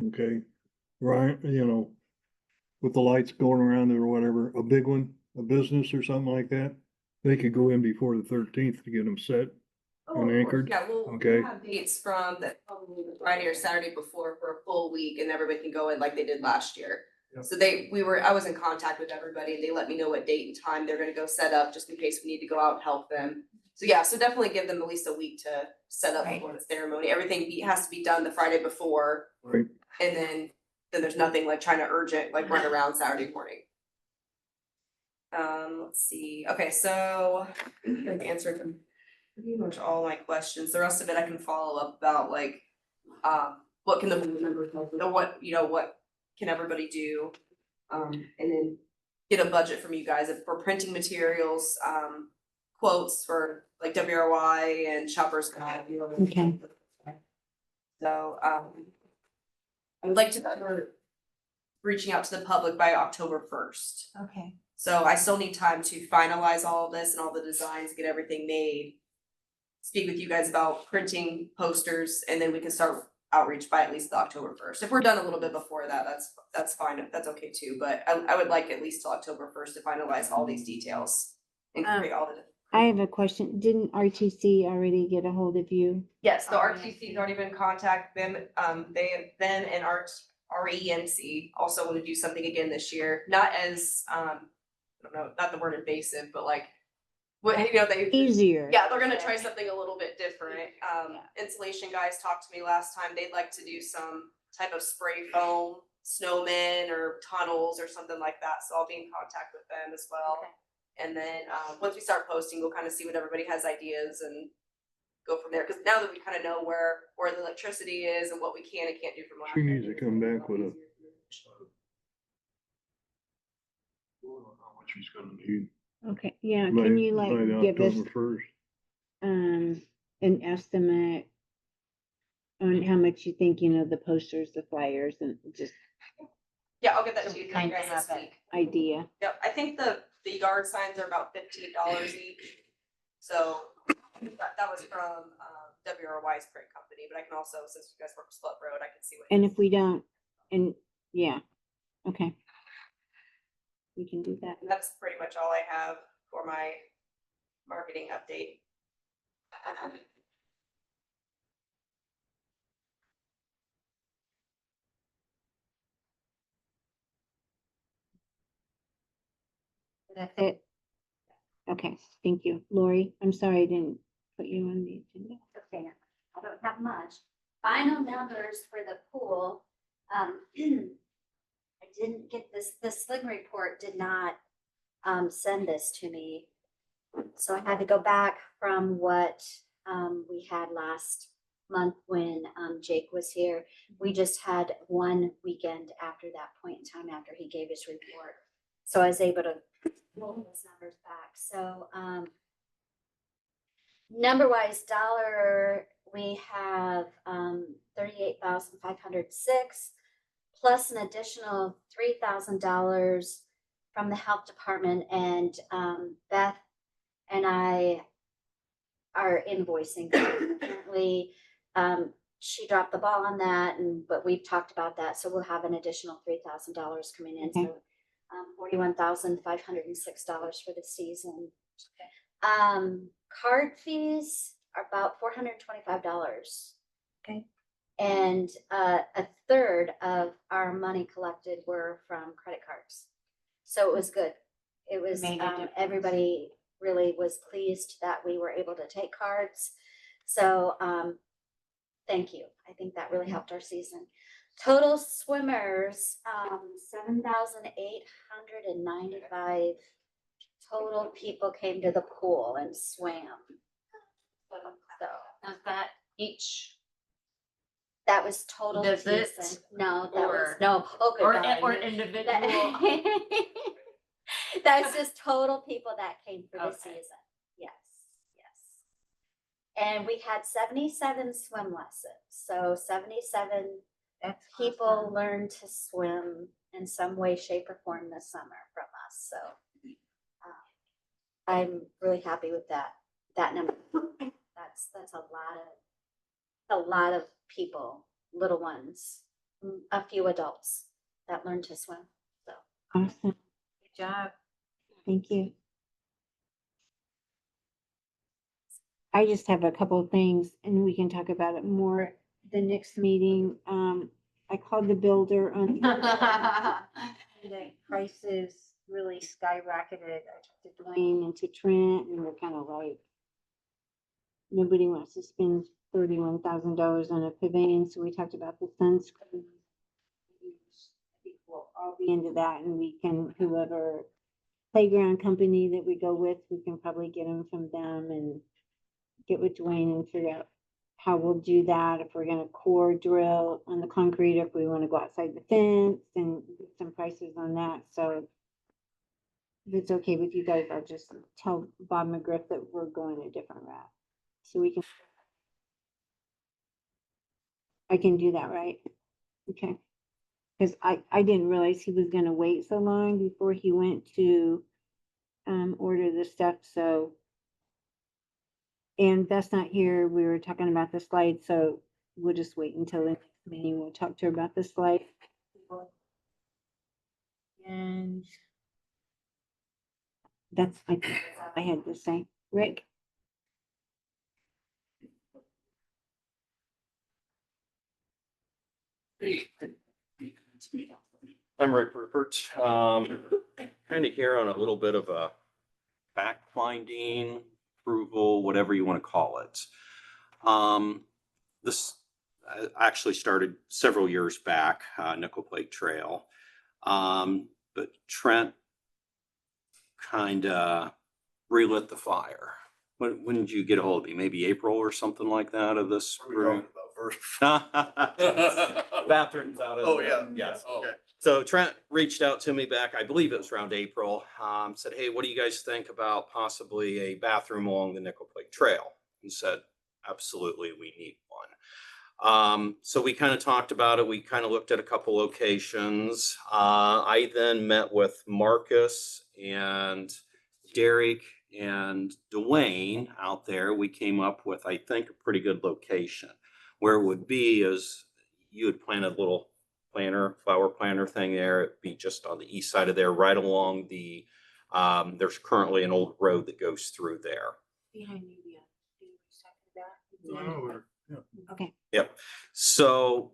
okay, right, with the lights going around it or whatever, a big one, a business or something like that, they could go in before the 13th to get them set. Oh, And of course. anchored? Yeah, we'll Okay. have dates from probably the Friday or Saturday before for a full week and everybody can go in like they did last year. Yep. So I was in contact with everybody and they let me know what date and time they're gonna go set up, just in case we need to go out and help them. So yeah, so definitely give them at least a week to set up Right. before the ceremony. Everything has to be done the Friday before. Right. And then there's nothing like trying to urgent, like run around Saturday morning. Let's see, okay, so I've answered pretty much all my questions. The rest of it I can follow up about like, what can the board members help with, or what can everybody do? And then get a budget from you guys for printing materials, quotes for like WRY and Shoppers Guide. Okay. So, I would like to start reaching out to the public by October 1st. Okay. So I still need time to finalize all of this and all the designs, get everything made. Speak with you guys about printing posters and then we can start outreach by at least the October first. If we're done a little bit before that, that's fine, that's okay too, but I would like at least till October first to finalize all these details. And create all the. I have a question. Didn't RTC already get a hold of you? Yes, the RTC's already been in contact, them and RENC also want to do something again this year, not as, I don't know, not the word invasive, but like, what, they. Easier. Yeah, they're gonna try something a little bit different. Insulation guys talked to me last time, they'd like to do some type of spray foam, snowmen or tunnels or something like that, so I'll be in contact with them as well. Okay. And then, once we start posting, we'll kind of see what everybody has ideas and go from there, because now that we kind of know where the electricity is and what we can and can't do from. She needs to come back with a. How much she's gonna need. Okay, yeah, by- can you by like the give us, October 1st. an estimate on how much you think, the posters, the flyers, and just Yeah, I'll get that So to you we kind guys of this have it. week. idea? Yep, I think the yard signs are about $15 each. So that was from WRY's print company, but I can also, since you guys work with Split Road, I can see what. And if we don't, yeah, okay. We can do that. And that's pretty much all I have for my marketing update. That's it? Okay, thank you. Lori, I'm sorry I didn't put you on the agenda. Okay, I don't have much. Final numbers for the pool. I didn't get this, the Sling report did not send this to me. So I had to go back from what we had last month when Jake was here. We just had one weekend after that point in time after he gave his report. So I was able to pull those numbers back. So number wise dollar, we have 38,506 plus an additional $3,000 from the health department, and Beth and I are invoicing currently. She dropped the ball on that, but we've talked about that, so we'll have an additional $3,000 coming in. Okay. So $41,506 for the season. Card fees are about $425. Okay. And a third of our money collected were from credit cards. So it was good. It was, Made a difference. everybody really was pleased that we were able to take cards. So thank you. I think that really helped our season. Total swimmers, 7,895 total people came to the pool and swam. So Is that each, that was total Visit season. No, that was, or- no, polka or dot. individual? That's just total people that came for the Okay. season. Yes, yes. And we had 77 swim lessons. So 77 That's people awesome. learned to swim in some way, shape, or form this summer from us. So I'm really happy with that number. That's a lot of people, little ones, a few adults that learned to swim. So Awesome, Good job. thank you. I just have a couple of things and we can talk about it more at the next meeting. I called the builder on the prices really skyrocketed. I talked to Dwayne and to Trent and we're kind of like, nobody wants to spend $31,000 on a pavilion, so we talked about the sunscreen. I think we'll all be into that, and we can, whoever playground company that we go with, we can probably get them from them and get with Dwayne and figure out how we'll do that, if we're gonna core drill on the concrete, if we wanna go outside the fence, and get some prices on that, so if it's okay with you guys, I'll just tell Bob McGriff that we're going a different route. So we can. I can do that, right? Okay. Cause I didn't realize he was gonna wait so long before he went to, order the stuff, so. And Beth's not here, we were talking about the slide, so we'll just wait until the next meeting. We'll talk to her about the slide. And that's, I think that's all I had to say. Rick? I'm Rick Rupert. Kind of here on a little bit of a fact finding, approval, whatever you want to call it. This actually started several years back, Nickel Plate Trail. But Trent kind of relit the fire. When did you get a hold of me? Maybe April or something like that of this? Bathrooms out of. Oh, yeah. Yes. Okay. So Trent reached out to me back, I believe it was around April, said, hey, what do you guys think about possibly a bathroom along the Nickel Plate Trail? And said, absolutely, we need one. So we kind of talked about it. We kind of looked at a couple locations. I then met with Marcus and Derek and Dwayne out there. We came up with, I think, a pretty good location. Where it would be is you would plant a little flower planter thing there. It'd be just on the east side of there, right along the, there's currently an old road that goes through there. Behind you, Okay. Yep. So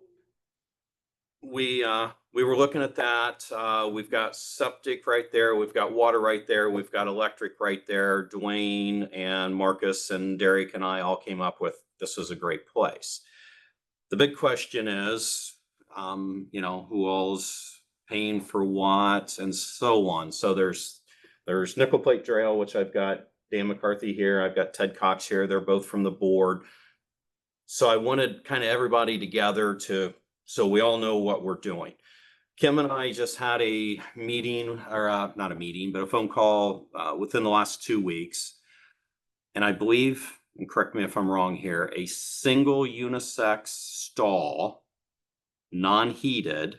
we were looking at that. We've got septic right there. We've got water right there. We've got electric right there. Dwayne and Marcus and Derek and I all came up with, this is a great place. The big question is, who all's paying for what and so on. So there's Nickel Plate Trail, which I've got Dan McCarthy here. I've got Ted Cox here. They're both from the board. So I wanted kind of everybody together so we all know what we're doing. Kim and I just had a meeting, or not a meeting, but a phone call within the last 2 weeks. And I believe, and correct me if I'm wrong here, a single unisex stall, non-heated,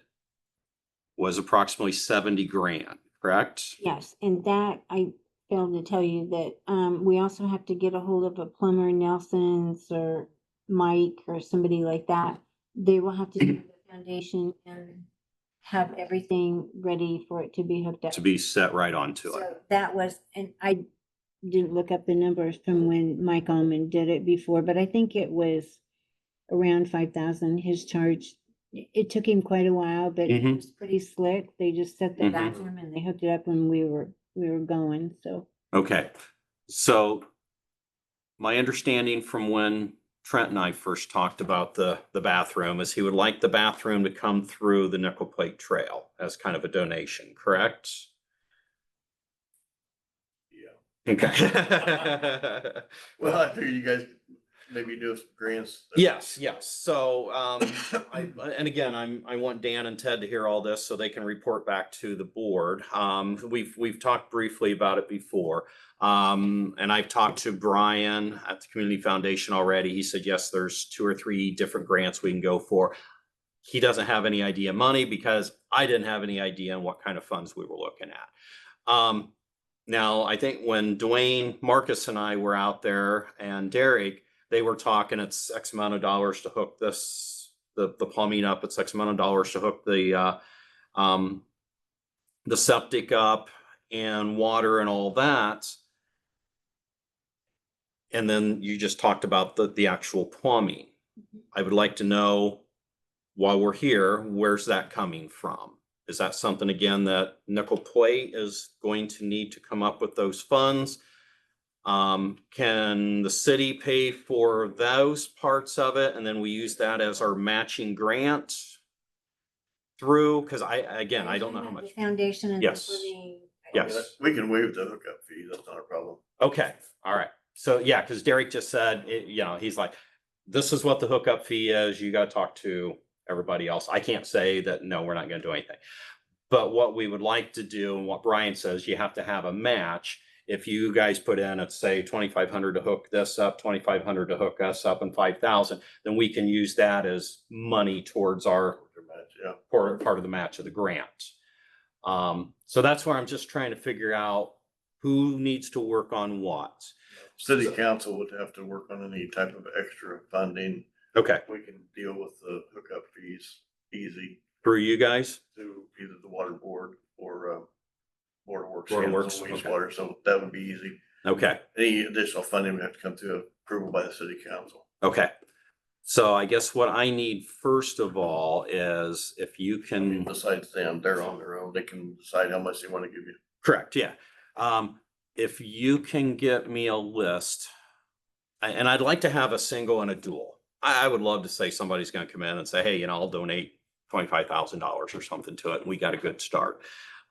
was approximately 70 grand, correct? Yes, and that I failed to tell you that we also have to get a hold of a plumber, Nelson's or Mike or somebody like that. They will have to do the foundation and have everything ready for it to be hooked up. To be set right onto it. So that was, and I didn't look up the numbers from when Mike Allman did it before, but I think it was around 5,000, his charge. It took him quite a while, but it was pretty slick. They just set the bathroom and they hooked it up when we were going, so. Okay, so my understanding from when Trent and I first talked about the bathroom is he would like the bathroom to come through the Nickel Plate Trail as kind of a donation, correct? Yeah. Okay. Well, I figured you guys maybe do some grants. Yes. So, and again, I want Dan and Ted to hear all this so they can report back to the board. We've talked briefly about it before. And I've talked to Brian at the Community Foundation already. He said, yes, there's 2 or 3 different grants we can go for. He doesn't have any idea money because I didn't have any idea on what kind of funds we were looking at. Now, I think when Dwayne, Marcus and I were out there and Derek, they were talking, it's X amount of dollars to hook this, the plumbing up. It's X amount of dollars to hook the septic up and water and all that. And then you just talked about the actual plumbing. I would like to know, while we're here, where's that coming from? Is that something, again, that Nickel Plate is going to need to come up with those funds? Can the city pay for those parts of it? And then we use that as our matching grant through, because I don't know how much. Foundation and. Yes. Yes. We can waive the hookup fee. That's not a problem. Okay. All right. So yeah, because Derek just said, he's like, this is what the hookup fee is. You got to talk to everybody else. I can't say that, no, we're not going to do anything. But what we would like to do, and what Brian says, you have to have a match. If you guys put in, let's say 2,500 to hook this up, 2,500 to hook us up, and 5,000, then we can use that as money towards our part of the match of the grant. So that's where I'm just trying to figure out who needs to work on what. City council would have to work on any type of extra funding. Okay, We can deal with the hookup fees easy for you guys? to either the water board or Board of Works. Board of handles Works, the okay. Wastewater, so that would be easy. Okay, Any additional funding would have to come through approval by the city council. okay. So I guess what I need first of all is if you can. Besides them, they're on their own. They can decide how much they want to give you. Correct, yeah. If you can get me a list, and I'd like to have a single and a dual. I would love to say somebody's gonna come in and say, hey, I'll donate $25,000 or something to it, and we got a good start.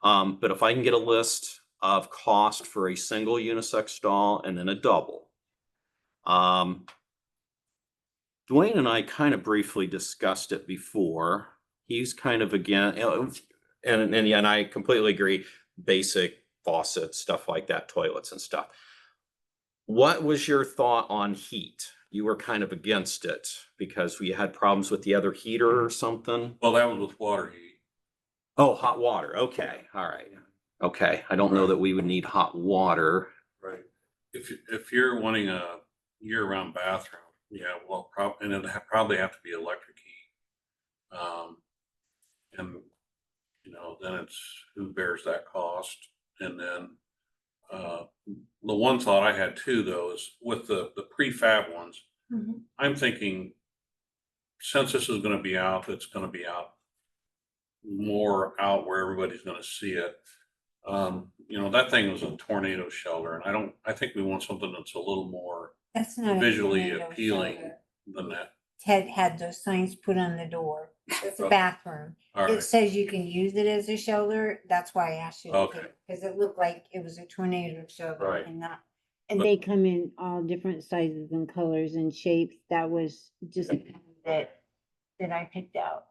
But if I can get a list of cost for a single unisex stall and then a double. Dwayne and I kind of briefly discussed it before. He's kind of again, and I completely agree, basic faucets, stuff like that, toilets and stuff. What was your thought on heat? You were kind of against it because we had problems with the other heater or something. Well, that was with water heat. Oh, hot water. Okay, all right. Okay, I don't know that we would need hot water. Right. If you're wanting a year-round bathroom, yeah, well, and it'd probably have to be electric heat. And, then it's who bears that cost. And then, the one thought I had too, though, is with the prefab ones, I'm thinking since this is gonna be out, it's gonna be out more out where everybody's gonna see it. That thing was a tornado shelter, and I think we want something that's a little more That's not. a visually tornado appealing shelter. than that. Ted had those signs put on the door. It's a Oh. bathroom. All It right, says you can use it as a shelter. That's why I asked you. Okay. Because it looked like it was a tornado shelter Right. and not. And But- they come in all different sizes and colors and shapes. That was just that I picked out.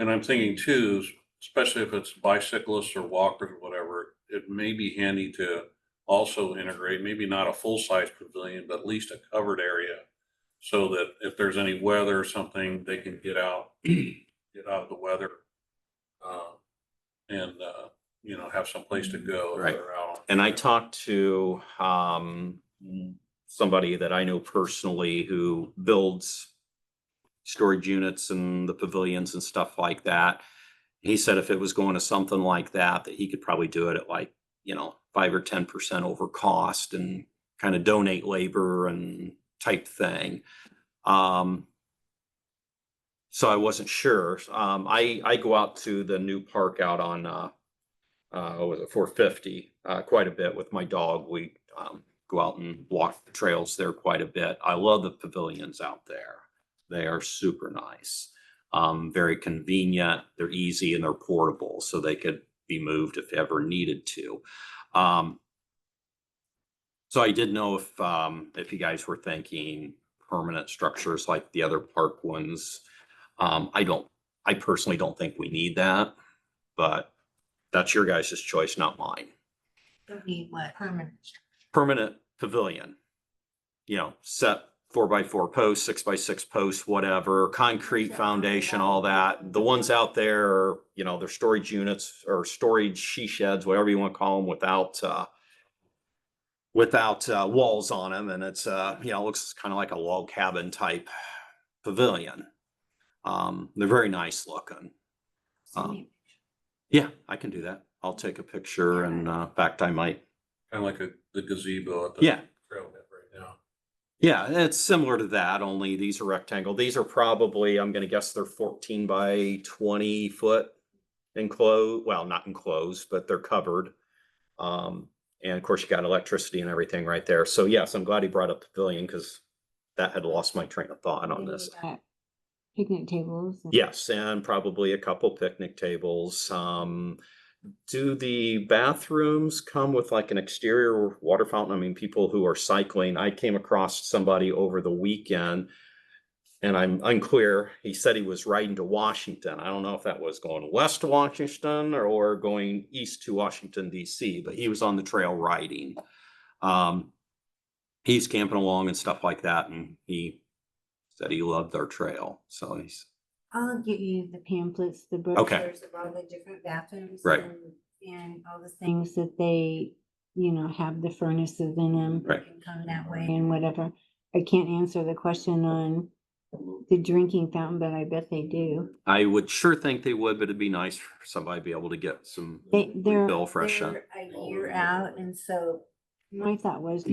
and I'm thinking too, especially if it's bicyclists or walkers or whatever, it may be handy to also integrate, maybe not a full-size pavilion, but at least a covered area. So that if there's any weather or something, they can get out of the weather. And have some place to go. if Right. they're out. And I talked to somebody that I know personally who builds storage units and the pavilions and stuff like that. He said if it was going to something like that, that he could probably do it at 5 or 10% over cost and kind of donate labor and type thing. So I wasn't sure. I go out to the new park out on what was it, 450, quite a bit with my dog. We go out and walk the trails there quite a bit. I love the pavilions out there. They are super nice. Very convenient. They're easy and they're portable, so they could be moved if ever needed to. So I did know if you guys were thinking permanent structures like the other park ones. I personally don't think we need that, but that's your guys' choice, not mine. Don't need what? Permanent pavilion, set 4x4 posts, 6x6 posts, whatever, concrete foundation, all that. The ones out there, they're storage units or storage she sheds, whatever you want to call them, without walls on them. And it's, it looks kind of like a log cabin type pavilion. They're very nice looking. Yeah, I can do that. I'll take a picture and, in fact, I might. Kind of like the gazebo at the Yeah. trailhead right now. Yeah, it's similar to that, only these are rectangle. These are probably, I'm gonna guess they're 14 by 20 foot enclosed, well, not enclosed, but they're covered. And of course you got electricity and everything right there. So yes, I'm glad he brought up the pavilion because that had lost my train of thought on this. Picnic tables. Yes, and probably a couple picnic tables. Do the bathrooms come with like an exterior water fountain? I mean, people who are cycling, I came across somebody over the weekend and I'm unclear. He said he was riding to Washington. I don't know if that was going west to Washington or going east to Washington, DC, but he was on the trail riding. He's camping along and stuff like that. And he said he loved our trail. So he's. I'll give you the pamphlets, the Okay. brochures of all the different bathrooms. Right. And all the things that they, have the furnaces in them. Right. Can come that way and whatever. I can't answer the question on the drinking fountain, but I bet they do. I would sure think they would, but it'd be nice for somebody to be able to get some They're refill fresh up. a year out, and so my thought was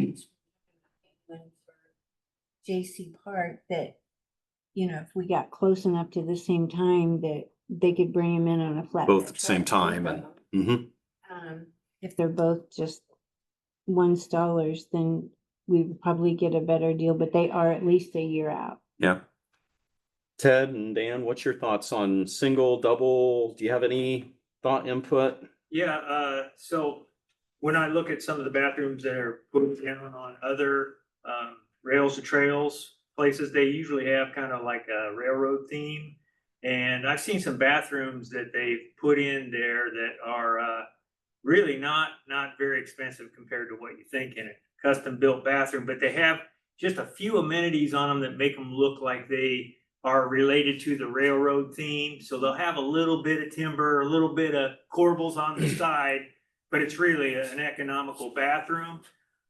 J.C. Park that, you know, if we got close enough to the same time that they could bring them in on a flat. Both at the same time and, mhm. If they're both just $1, then we would probably get a better deal, but they are at least a year out. Yeah. Ted and Dan, what's your thoughts on single, double? Do you have any input? Yeah, so when I look at some of the bathrooms that are put down on other rails to trails places, they usually have kind of like a railroad theme. And I've seen some bathrooms that they've put in there that are really not very expensive compared to what you think in a custom built bathroom, but they have just a few amenities on them that make them look like they are related to the railroad theme. So they'll have a little bit of timber, a little bit of corbels on the side, but it's really an economical bathroom.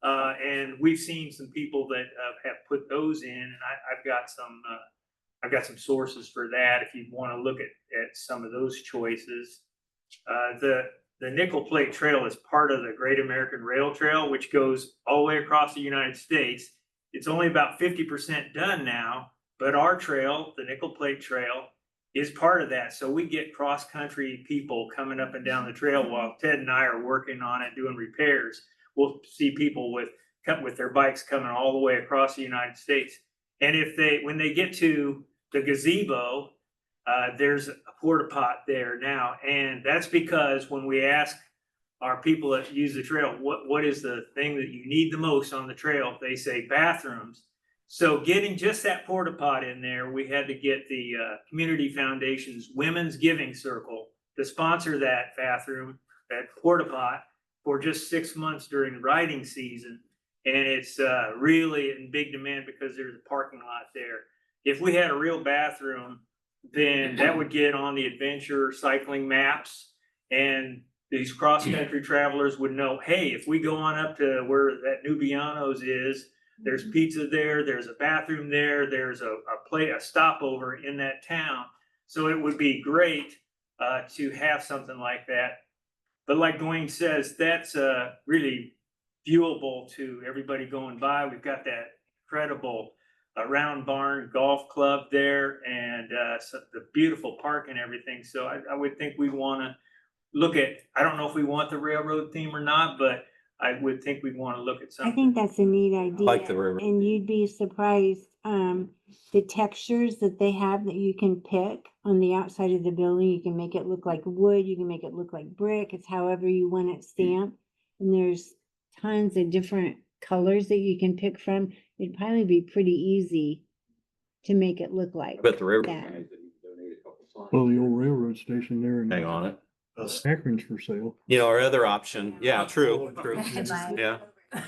And we've seen some people that have put those in, and I've got some sources for that if you want to look at some of those choices. The Nickel Plate Trail is part of the Great American Rail Trail, which goes all the way across the United States. It's only about 50% done now. But our trail, the Nickel Plate Trail, is part of that. So we get cross-country people coming up and down the trail while Ted and I are working on it, doing repairs. We'll see people with their bikes coming all the way across the United States. And when they get to the gazebo, there's a porta pot there now. And that's because when we ask our people that use the trail, what is the thing that you need the most on the trail? They say bathrooms. So getting just that porta pot in there, we had to get the Community Foundation's Women's Giving Circle to sponsor that bathroom, that porta pot, for just 6 months during the riding season. And it's really in big demand because there's a parking lot there. If we had a real bathroom, then that would get on the adventure cycling maps, and these cross-country travelers would know, hey, if we go on up to where that Nubiano's is, there's pizza there, there's a bathroom there, there's a stopover in that town. So it would be great to have something like that. But like Dwayne says, that's really viewable to everybody going by. We've got that incredible Round Barn Golf Club there, and the beautiful park and everything. So I would think we want to look at, I don't know if we want the railroad theme or not, but I would think we'd want to look at I something. think that's a neat idea. Like the railroad. And you'd be surprised, the textures that they have that you can pick on the outside of the building. You can make it look like wood, you can make it look like brick. It's however you want it stamped. And there's tons of different colors that you can pick from. It'd probably be pretty easy to make it look like I bet the railroad that. guys that you donated a couple signs. Well, the old railroad station there in Hang on it. Akron's for sale. You know, our other option, yeah, true. Yeah.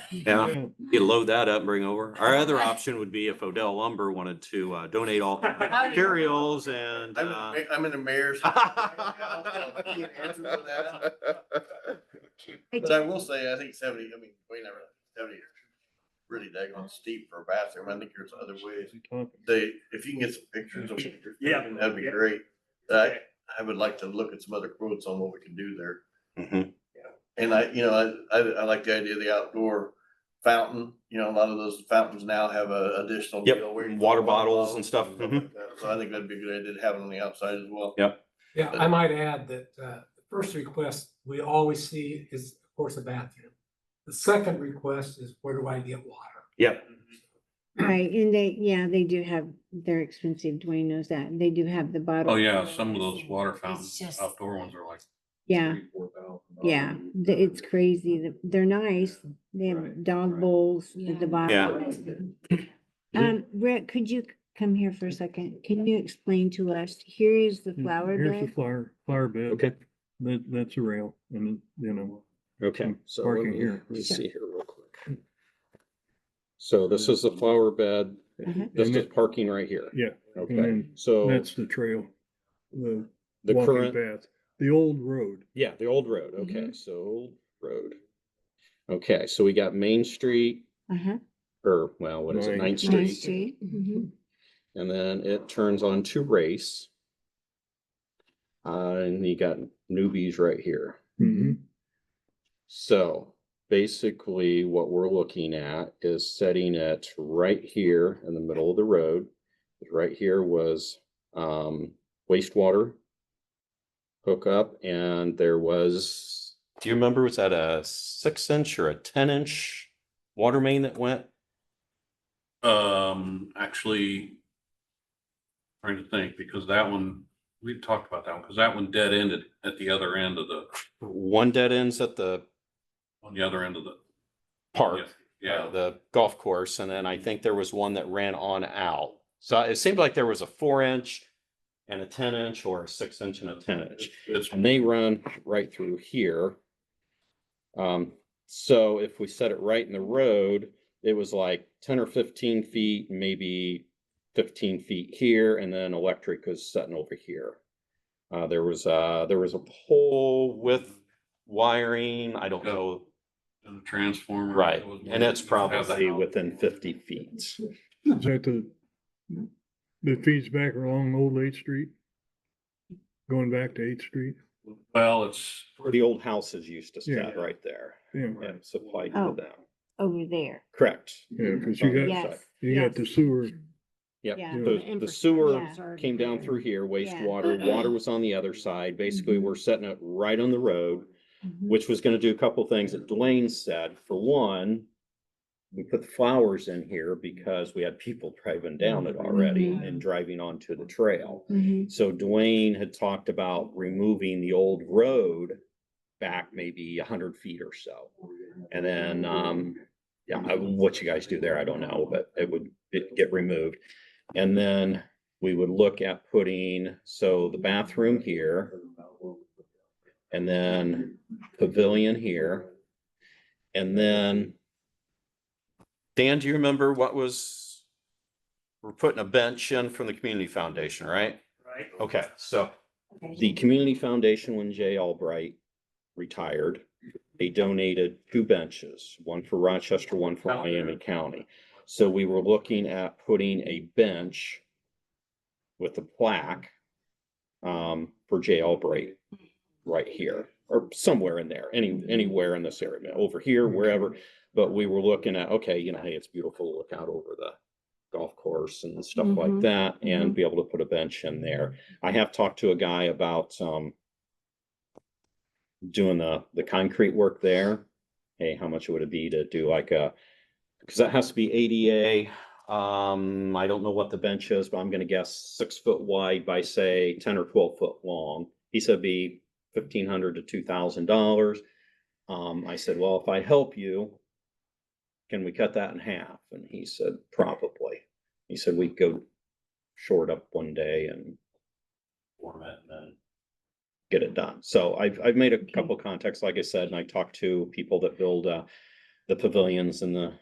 Yeah, you load that up and bring over. Our other option would be if Odell Lumber wanted to donate all the materials and. I'm in the mayor's. But I will say, I think 70, we never, 70 is really daggone steep for a bathroom. I think there's other ways. If you can get some pictures of what you're thinking, that'd be great. I would like to look at some other quotes on what we can do there. Mhm. And I like the idea of the outdoor fountain. You know, a lot of those fountains now have a additional. Yep, deal where you water can bottles and stuff. like that. So I think that'd be a good idea to have it on the outside as well. Yep. Yeah, I might add that the first request we always see is, of course, a bathroom. The second request is, where do I get water? Yep. Right, and they do have, they're expensive, Dwayne knows that. They do have the bottle. Oh, yeah, some of those water fountains, just- outdoor ones are like. Yeah, $3,000-$4,000. yeah, it's crazy. They're nice. They have dog bowls at the bottom. Rick, could you come here for a second? Can you explain to us, here is the flower Here's the bed. flower bed. Okay. That's a rail and, you know, Okay, so Parking let me, here. let me see here real quick. So this is the flower bed. Mhm. This And is it- parking right here. yeah. Okay, then so that's the trail. The the walking current, path, the old road. yeah, the old road. Okay, so old road. Okay, so we got Main Street, Uh-huh. or well, what is it, Ninth Ninth Main Street? Street. Mhm. and then it turns on to race. And you got newbies right here. Mhm. So basically what we're looking at is setting it right here in the middle of the road. Right here was wastewater hookup, and there was, do you remember, was that a 6-inch or a 10-inch water main that went? Actually, trying to think, because that one, we talked about that one, because that one dead ended at the other end of the, One dead ends at the on the other end of the. park, Yeah, the golf course, and then I think there was one that ran on out. So it seemed like there was a 4-inch and a 10-inch, or a 6-inch and a 10-inch. it's, And they run right through here. So if we set it right in the road, it was like 10 or 15 feet, maybe 15 feet here, and then electric was sitting over here. There was a pole with wiring, I don't know. and the transformer. Right, was- and it's have probably that. within 50 feet. Is that that feeds back along Old 8th Street? Going back to 8th Street? Well, it's, Where the old houses used to Yeah. sit, right there, Yeah, and supplied Oh. to them. Over there. Correct. yeah, because On you the got, other Yes. side. you got the yes. sewer. Yep, Yeah. the sewer Yeah. came down through here, Yeah. wastewater, water was on the other side. Basically, Mhm. we're setting it right on the road, Mhm. which was gonna do a couple things that Dwayne said. For one, we put the flowers in here because we had people driving down it already Mhm. and driving onto the trail. Mhm. So Dwayne had talked about removing the old road back maybe 100 feet or so. And then, what you guys do there, I don't know, but it would get removed. And then we would look at putting, so the bathroom here, and then pavilion here. And then, Dan, do you remember what was, we're putting a bench in from the community foundation, right? Right. Okay, so the community foundation, when Jay Albright retired, they donated 2 benches, one for Rochester, one for Miami County. So we were looking at putting a bench with a plaque for Jay Albright right here, or somewhere in there, anywhere in this area, over here, wherever. But we were looking at, okay, hey, it's beautiful to look out over the golf course and stuff like Mhm. that, and be able to put a bench in there. I have talked to a guy about doing the concrete work there. Hey, how much would it be to do like because that has to be ADA. I don't know what the bench is, but I'm gonna guess 6 foot wide by, say, 10 or 12 foot long. He said be $1,500 to $2,000. I said, well, if I help you, can we cut that in half? And he said, probably. He said, we'd go short up one day and form it and then get it done. So I've made a couple contacts, like I said, and I talked to people that build the pavilions and the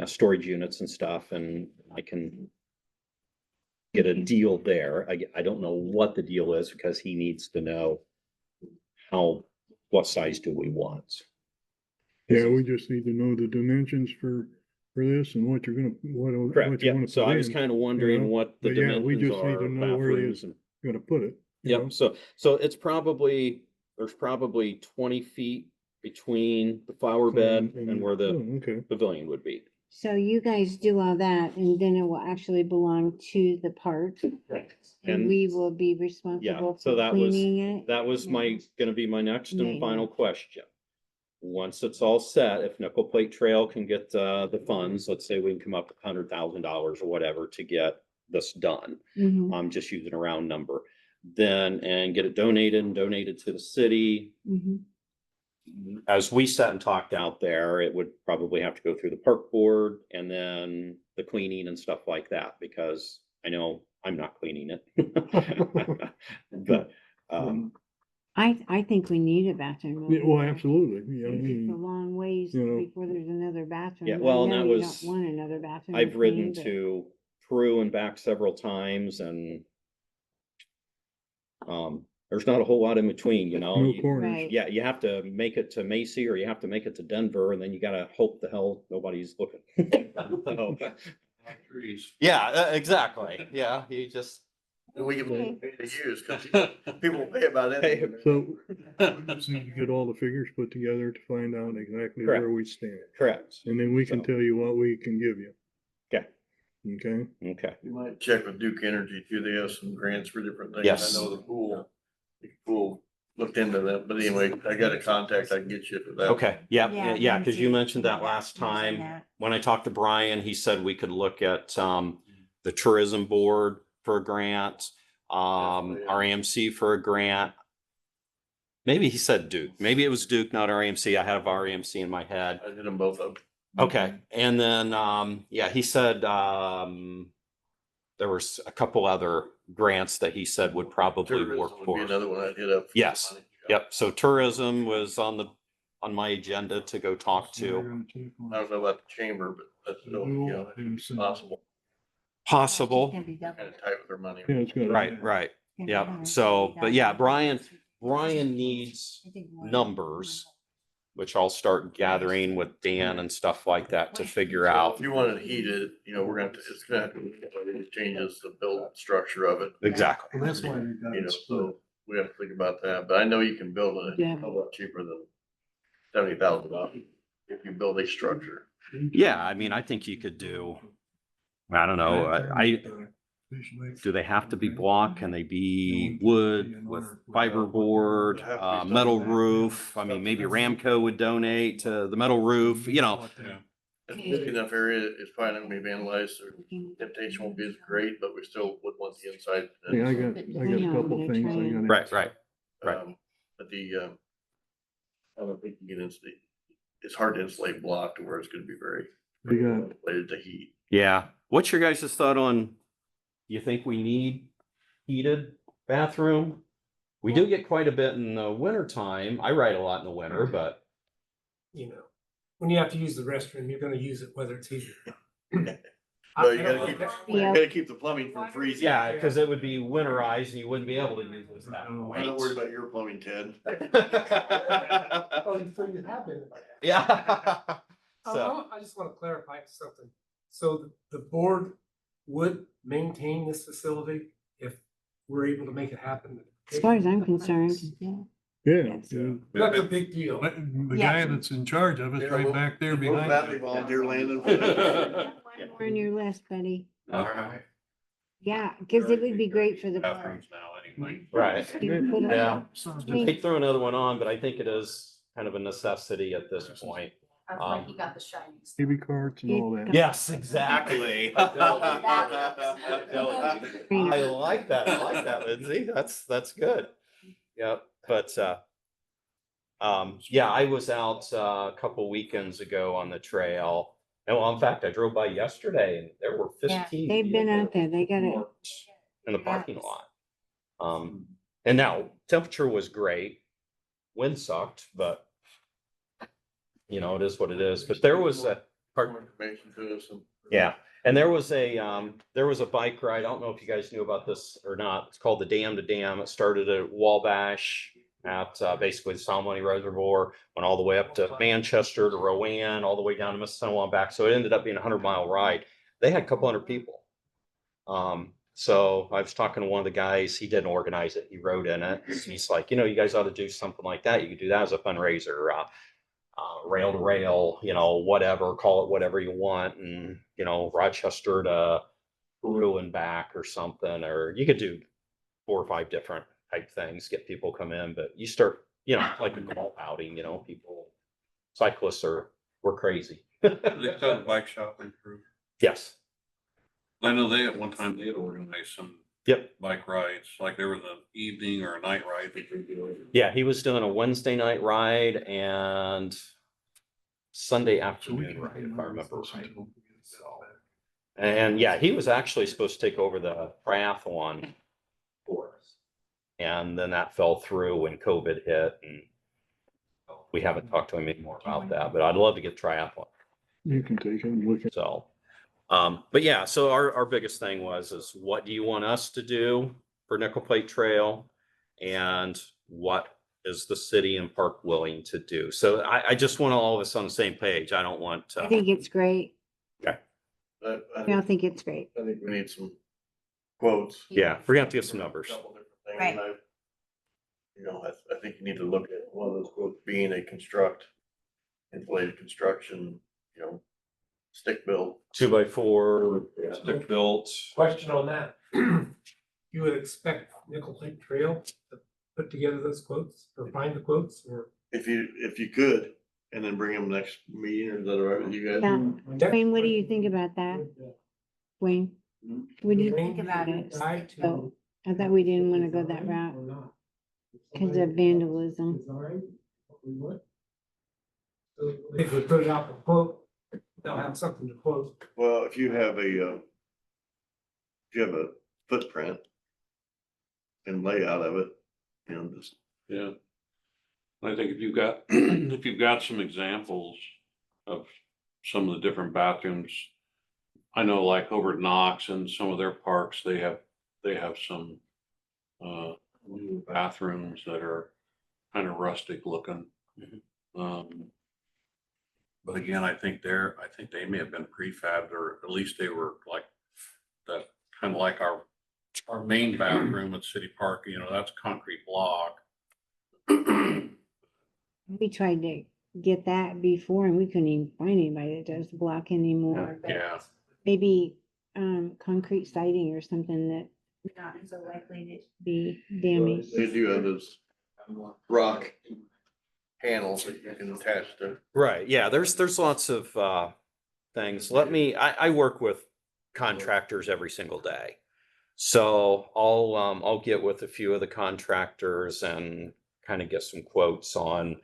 storage units and stuff, and I can get a deal there. I don't know what the deal is because he needs to know what size do we want. Yeah, we just need to know the dimensions for this and what you're gonna, what Correct, you yeah. wanna So put I was in, kind of you wondering know? what the But yeah, we dimensions just need are, to know where bathrooms you're and. gonna put it. you know? Yep, so it's probably, there's probably 20 feet between the flower bed and where the Oh, okay. pavilion would be. So you guys do all that and then it will actually belong to the park and And we will be responsible so for that was- cleaning it. that was gonna be my next and Maintenance. final question. Once it's all set, if Nickel Plate Trail can get the funds, let's say we can come up with $100,000 or whatever to get this done. Mhm. I'm just using a round number. Then, and get it donated to the city. Mhm. As we sat and talked out there, it would probably have to go through the park board and then the cleaning and stuff like that, because I know I'm not cleaning it. But, I think we need a bathroom. Yeah, over well, there. absolutely, yeah, I It's a mean, long ways you know. before there's another bathroom. Yeah, I well, and know that you was- don't Want another bathroom. I've ridden clean, but- to Peru and back several times, and there's not a whole lot in between, no You- corners. Right. Yeah, you have to make it to Macy or you have to make it to Denver, and then you gotta hope the hell nobody's looking. So, Trees. Yeah, exactly. Yeah, you just. And we can pay to use, cause people pay about Hey, it. So we just need to get all the figures put together to find out exactly Correct. where we stand. Correct. And then we can So- tell you what we can give you. Okay. Okay? Okay. You might check with Duke Energy too, they have some grants for different things. Yes. I know the pool looked into that, but anyway, I got a contact, I can get you for that. Okay, yeah, Yeah, yeah, because you Lindsay, mentioned that yeah, last mentioned time. that. When I talked to Brian, he said we could look at the tourism board for a grant, RAMC for a grant. Maybe he said Duke, maybe it was Duke, not RAMC. I have RAMC in my head. I did them both up. Okay, and then, yeah, he said, there was a couple other grants that he said would probably Tourism work would be for us. another one I'd hit up. Yes. Yep, so tourism was on my agenda to go talk to. I don't know about the chamber, but that's still, you know, possible. Possible, Can be double. Kind of tight with their money. Yeah, it's good. right. Can be Yep, double. so, but yeah, Brian I needs think one- numbers, which I'll start gathering with Dan and stuff like that to figure out. If you wanted to heat it, you know, it's gonna have to, it changes the build structure of it. Exactly. Well, that's why we got You know, it so we have to think about that, but I know you can build it Yeah. a lot cheaper than $70,000 if you build a structure. Yeah, I mean, I think you could do, I don't know, do they have to be block? Can they be wood with fiberboard, metal roof? I mean, maybe Ramco would donate to the metal roof, you know. It's a big enough area, it's probably not gonna be vandalized, or temptation won't be as great, but we still would want the inside. Yeah, I got a couple they're things. I trying. gotta- Right. But I don't think you get it's hard to insulate block to where it's gonna be very We got, related to heat. Yeah. What's your guys' thought on, you think we need heated bathroom? We do get quite a bit in the winter time. I ride a lot in the winter, but You know, when you have to use the restroom, you're gonna use it whether it's heated. Well, you gotta keep the plumbing from freezing. yeah, because it would be winterized and you wouldn't be able to use this that I'm not way. worried about your plumbing, Ted. Oh, so you have been. Yeah. So, I just want to clarify something. So the board would maintain this facility if we're able to make it happen? As far as I'm concerned, yeah. yeah. That's a big deal. The Yeah. guy that's in charge of it's Yeah, right we'll- back there We'll behind gladly you. volunteer landing. One more on your list, buddy. All right. Yeah, because it would be great for the park. Bathrooms now anyway. right. You can put it- Yeah. Me. They throw another one on, but I think it is kind of a necessity at this point. That's why he got the shinies. TV carts and all that. Yes, exactly. I like that. I like that, Lindsay. That's good. Yep, but yeah, I was out a couple weekends ago on the trail. And well, in fact, I drove by yesterday and there were Yeah, 15. they've been out there. They got it. parked in the parking lot. And now temperature was great. Wind sucked, but you know, it is what it is. But there was a More information to us. yeah, and there was a bike ride. I don't know if you guys knew about this or not. It's called the Dam to Dam. It started at Wabash at basically the Salmoni Reservoir, went all the way up to Manchester to Rowan, all the way down to Mississauga and back. So it ended up being a 100-mile ride. They had a couple hundred people. So I was talking to one of the guys. He didn't organize it. He rode in it. He's like, you know, you guys ought to do something like that. You could do that as a fundraiser. Rail to rail, you know, whatever, call it whatever you want. And, you know, Rochester to Peru and back or something, or you could do 4 or 5 different type things, get people come in, but you start, you know, like a golf outing, you know, people, cyclists we're crazy. They said the bike shop improved. Yes. I know they at one time they had organized some Yep. bike rides, like there was an evening or a night ride. Yeah, he was doing a Wednesday night ride and Sunday afternoon ride, if I remember right. And yeah, he was actually supposed to take over the triathlon for us. And then that fell through when COVID hit and we haven't talked to him anymore about that, but I'd love to get triathlon. You can take it and look at. So, but yeah, so our biggest thing is what do you want us to do for Nickel Plate Trail? And what is the city and park willing to do? So I just want all of us on the same page. I don't want I think it's great. I don't think it's great. I think we need some quotes. Yeah, we're gonna have to get some numbers. Couple different things, Right. and you know, I think you need to look at one of those quotes being a insulated construction, you know, stick built. 2x4 Yeah. stick built. Question on that. You would expect Nickel Lake Trail to put together those quotes or find the quotes or? If you could, and then bring them next meeting, or is that all right with you guys? Yeah. Wayne, what do you think about that? Wayne, what do you think about it? Oh, I thought we didn't wanna go that route because of vandalism. If we put it out for quote, they'll have something to quote. Well, if you have a footprint and layout of it, you know, just, Yeah. I think if you've got, if you've got some examples of some of the different bathrooms. I know like over at Knox and some of their parks, they have some new bathrooms that are kind of rustic looking. But again, I think they may have been prefabbed, or at least they were like that, kind of like our main bathroom at City Park, you know, that's concrete block. We tried to get that before and we couldn't even find anybody that does block anymore. but Yeah. Maybe concrete siding or something that not so likely to be damaged. they do have those rock panels that you can attach to. Right, yeah, there's lots of things. I work with contractors every single day. So I'll get with a few of the contractors and kind of get some quotes on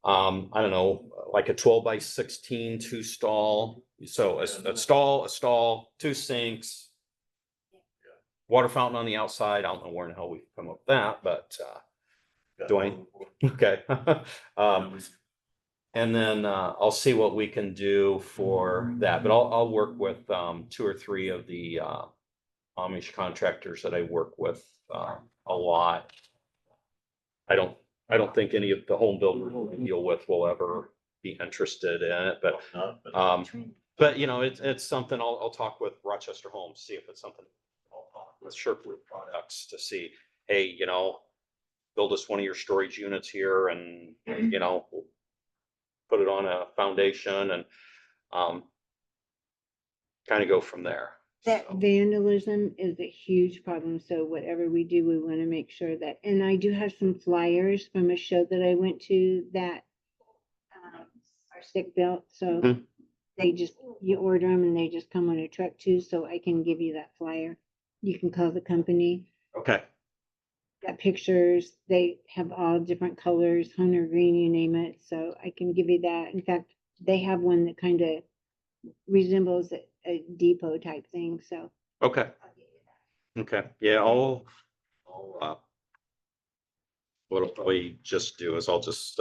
I don't know, like a 12x16 2 stall. So a stall, 2 sinks, water fountain on the outside. I don't know where in the hell we come up with that, but Dwayne. Okay. And then I'll see what we can do for that, but I'll work with 2 or 3 of the Amish contractors that I work with a lot. I don't think any of the home builders we deal with will ever be interested in it, but you know, it's something I'll talk with Rochester Homes, see if it's something. I'll talk with Sherwood Products to see, hey, you know, build us one of your storage units here and, you know, we'll put it on a foundation and kind of go from there. That So, vandalism is a huge problem, so whatever we do, we wanna make sure that, and I do have some flyers from a show that I went to that are stick built, so Mhm. you order them and they just come on a truck too, so I can give you that flyer. You can call the company, okay, got pictures, they have all different colors, hunter green, you name it, so I can give you that. In fact, they have one that kind of resembles a depot type thing, so. okay, okay, yeah, I'll what I'll probably just do is I'll just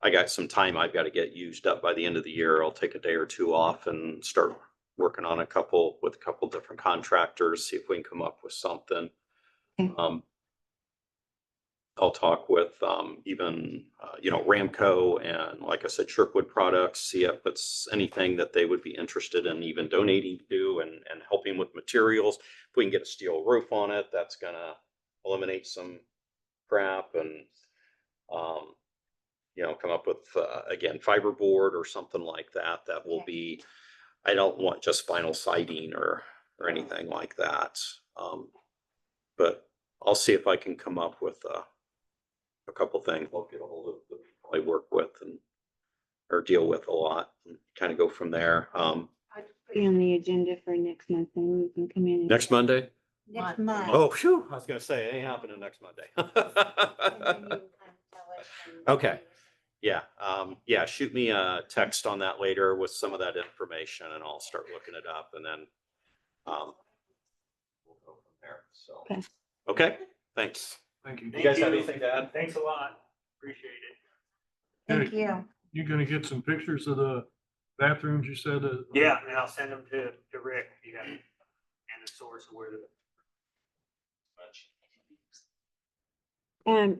I got some time I've got to get used up by the end of the year. I'll take a day or 2 off and start working on a couple different contractors, see if we can come up with something. Okay. I'll talk with even you know, Ramco and like I said, Sherwood Products, see if it's anything that they would be interested in even donating to and helping with materials. If we can get a steel roof on it, that's gonna eliminate some crap and you know, come up with again, fiberboard or something like that. That will be, I don't want just vinyl siding or anything like that. But I'll see if I can come up with a couple things. I'll get a hold of the people I work with or deal with a lot and kind of go from there. I'll put you on the agenda for next month and you can come in. and- Next Monday? Next month. Oh, phew, I was gonna say, it ain't happening next Monday. And then you kind of tell us and- Okay. Yeah, yeah, shoot me a text on that later with some of that information and I'll start looking it up and then we'll go from there, so. Okay. Okay, thanks. Thank you. You guys have anything to add? Thanks a lot. Appreciate it. Thank you. You gonna get some pictures of the bathrooms you said? Yeah, and I'll send them to Rick. You got and the source of where the.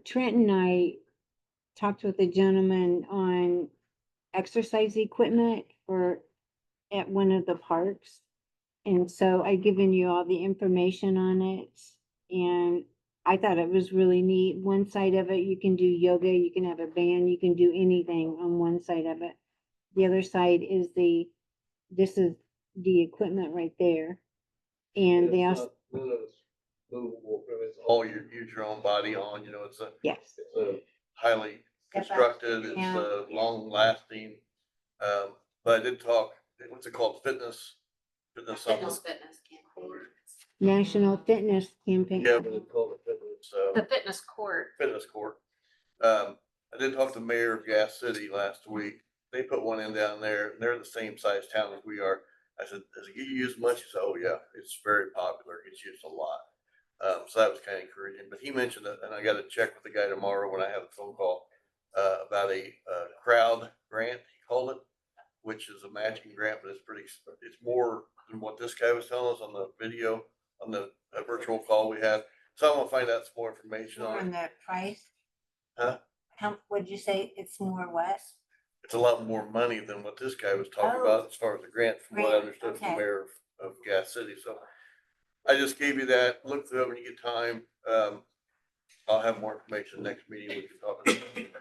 Trent and I talked with a gentleman on exercise equipment for at one of the parks. And so I've given you all the information on it, and I thought it was really neat. One side of it, you can do yoga, you can have a band, you can do anything on one side of it. The other side is this is the equipment right there. And they also, Movable, it's all use your own body on, you know, it's yes, a highly constructed, it's Yeah. long lasting. But I did talk, what's it called, fitness something? Fitness campaign. National Fitness Campaign. Yeah, but it's called a fitness, The fitness court. fitness court. I did talk to the mayor of Gas City last week. They put one in down there, and they're the same size town as we are. I said, does it get used much? He said, oh yeah, it's very popular, it gets used a lot. So that was kind of encouraging, but he mentioned it, and I gotta check with the guy tomorrow when I have a phone call, about a crowd grant, he called it, which is a matching grant, but it's more than what this guy was telling us on the video, on the virtual call we had. So I'm gonna find out some more information More on on it. the price? Huh? What'd you say? It's more what? It's a lot more money than what this guy was talking Oh. about as far as the grant, from what I Grant, understood from okay. the mayor of Gas City, so. I just gave you that, look through it when you get time, I'll have more information next meeting, we can talk about it.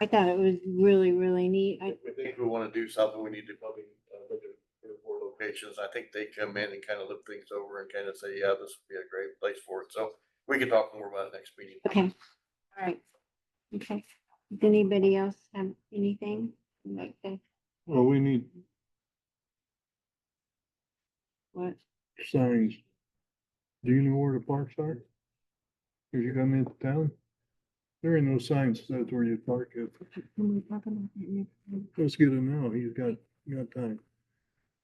I thought it was really, really neat. If we think we wanna do something, we need to probably look at 3 or 4 locations, I think they come in and kind of look things over and kind of say, yeah, this would be a great place for it, so we can talk more about it next meeting. Okay, all right. Okay. Does anybody else have anything like that? Well, we need What? signs. Do you know where the parks are? If you come into town? There ain't no signs that says where you park it. Can we talk about that next time? Let's get him now. He's got time.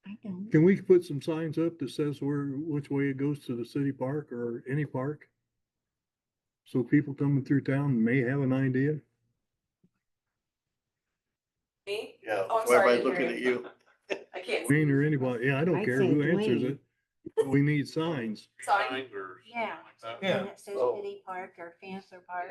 I don't. Can we put some signs up that says which way it goes to the city park or any park? So people coming through town may have an idea. Me? Yeah, Oh, I'm so everybody's sorry, looking Gary. at you. I can't. Wayne or anybody, yeah, I don't I'd care say who answers Dwayne. it. But we need signs. Sign. Signs or Yeah. something like that. And it says Oh. City Park or Fansler Park.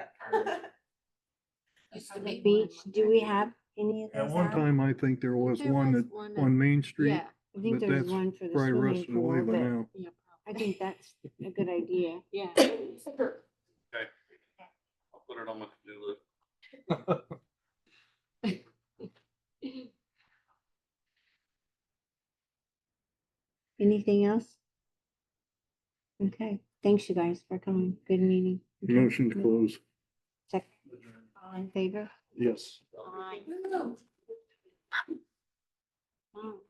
Used to On be the one beach, like do that. we have any of At those one out? time, I think there was There one was that one on Main Street, Yeah, I think but there's that's one for the probably swimming rusted away pool, by but now. yeah. I think that's a good idea. Yeah. I'll put it on my to-do list. Anything else? Okay, thanks you guys for coming. Good meeting. Motion to close. Second. All in favor? Yes.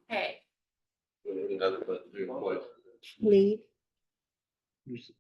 Hey. Another button, do it twice. Leave.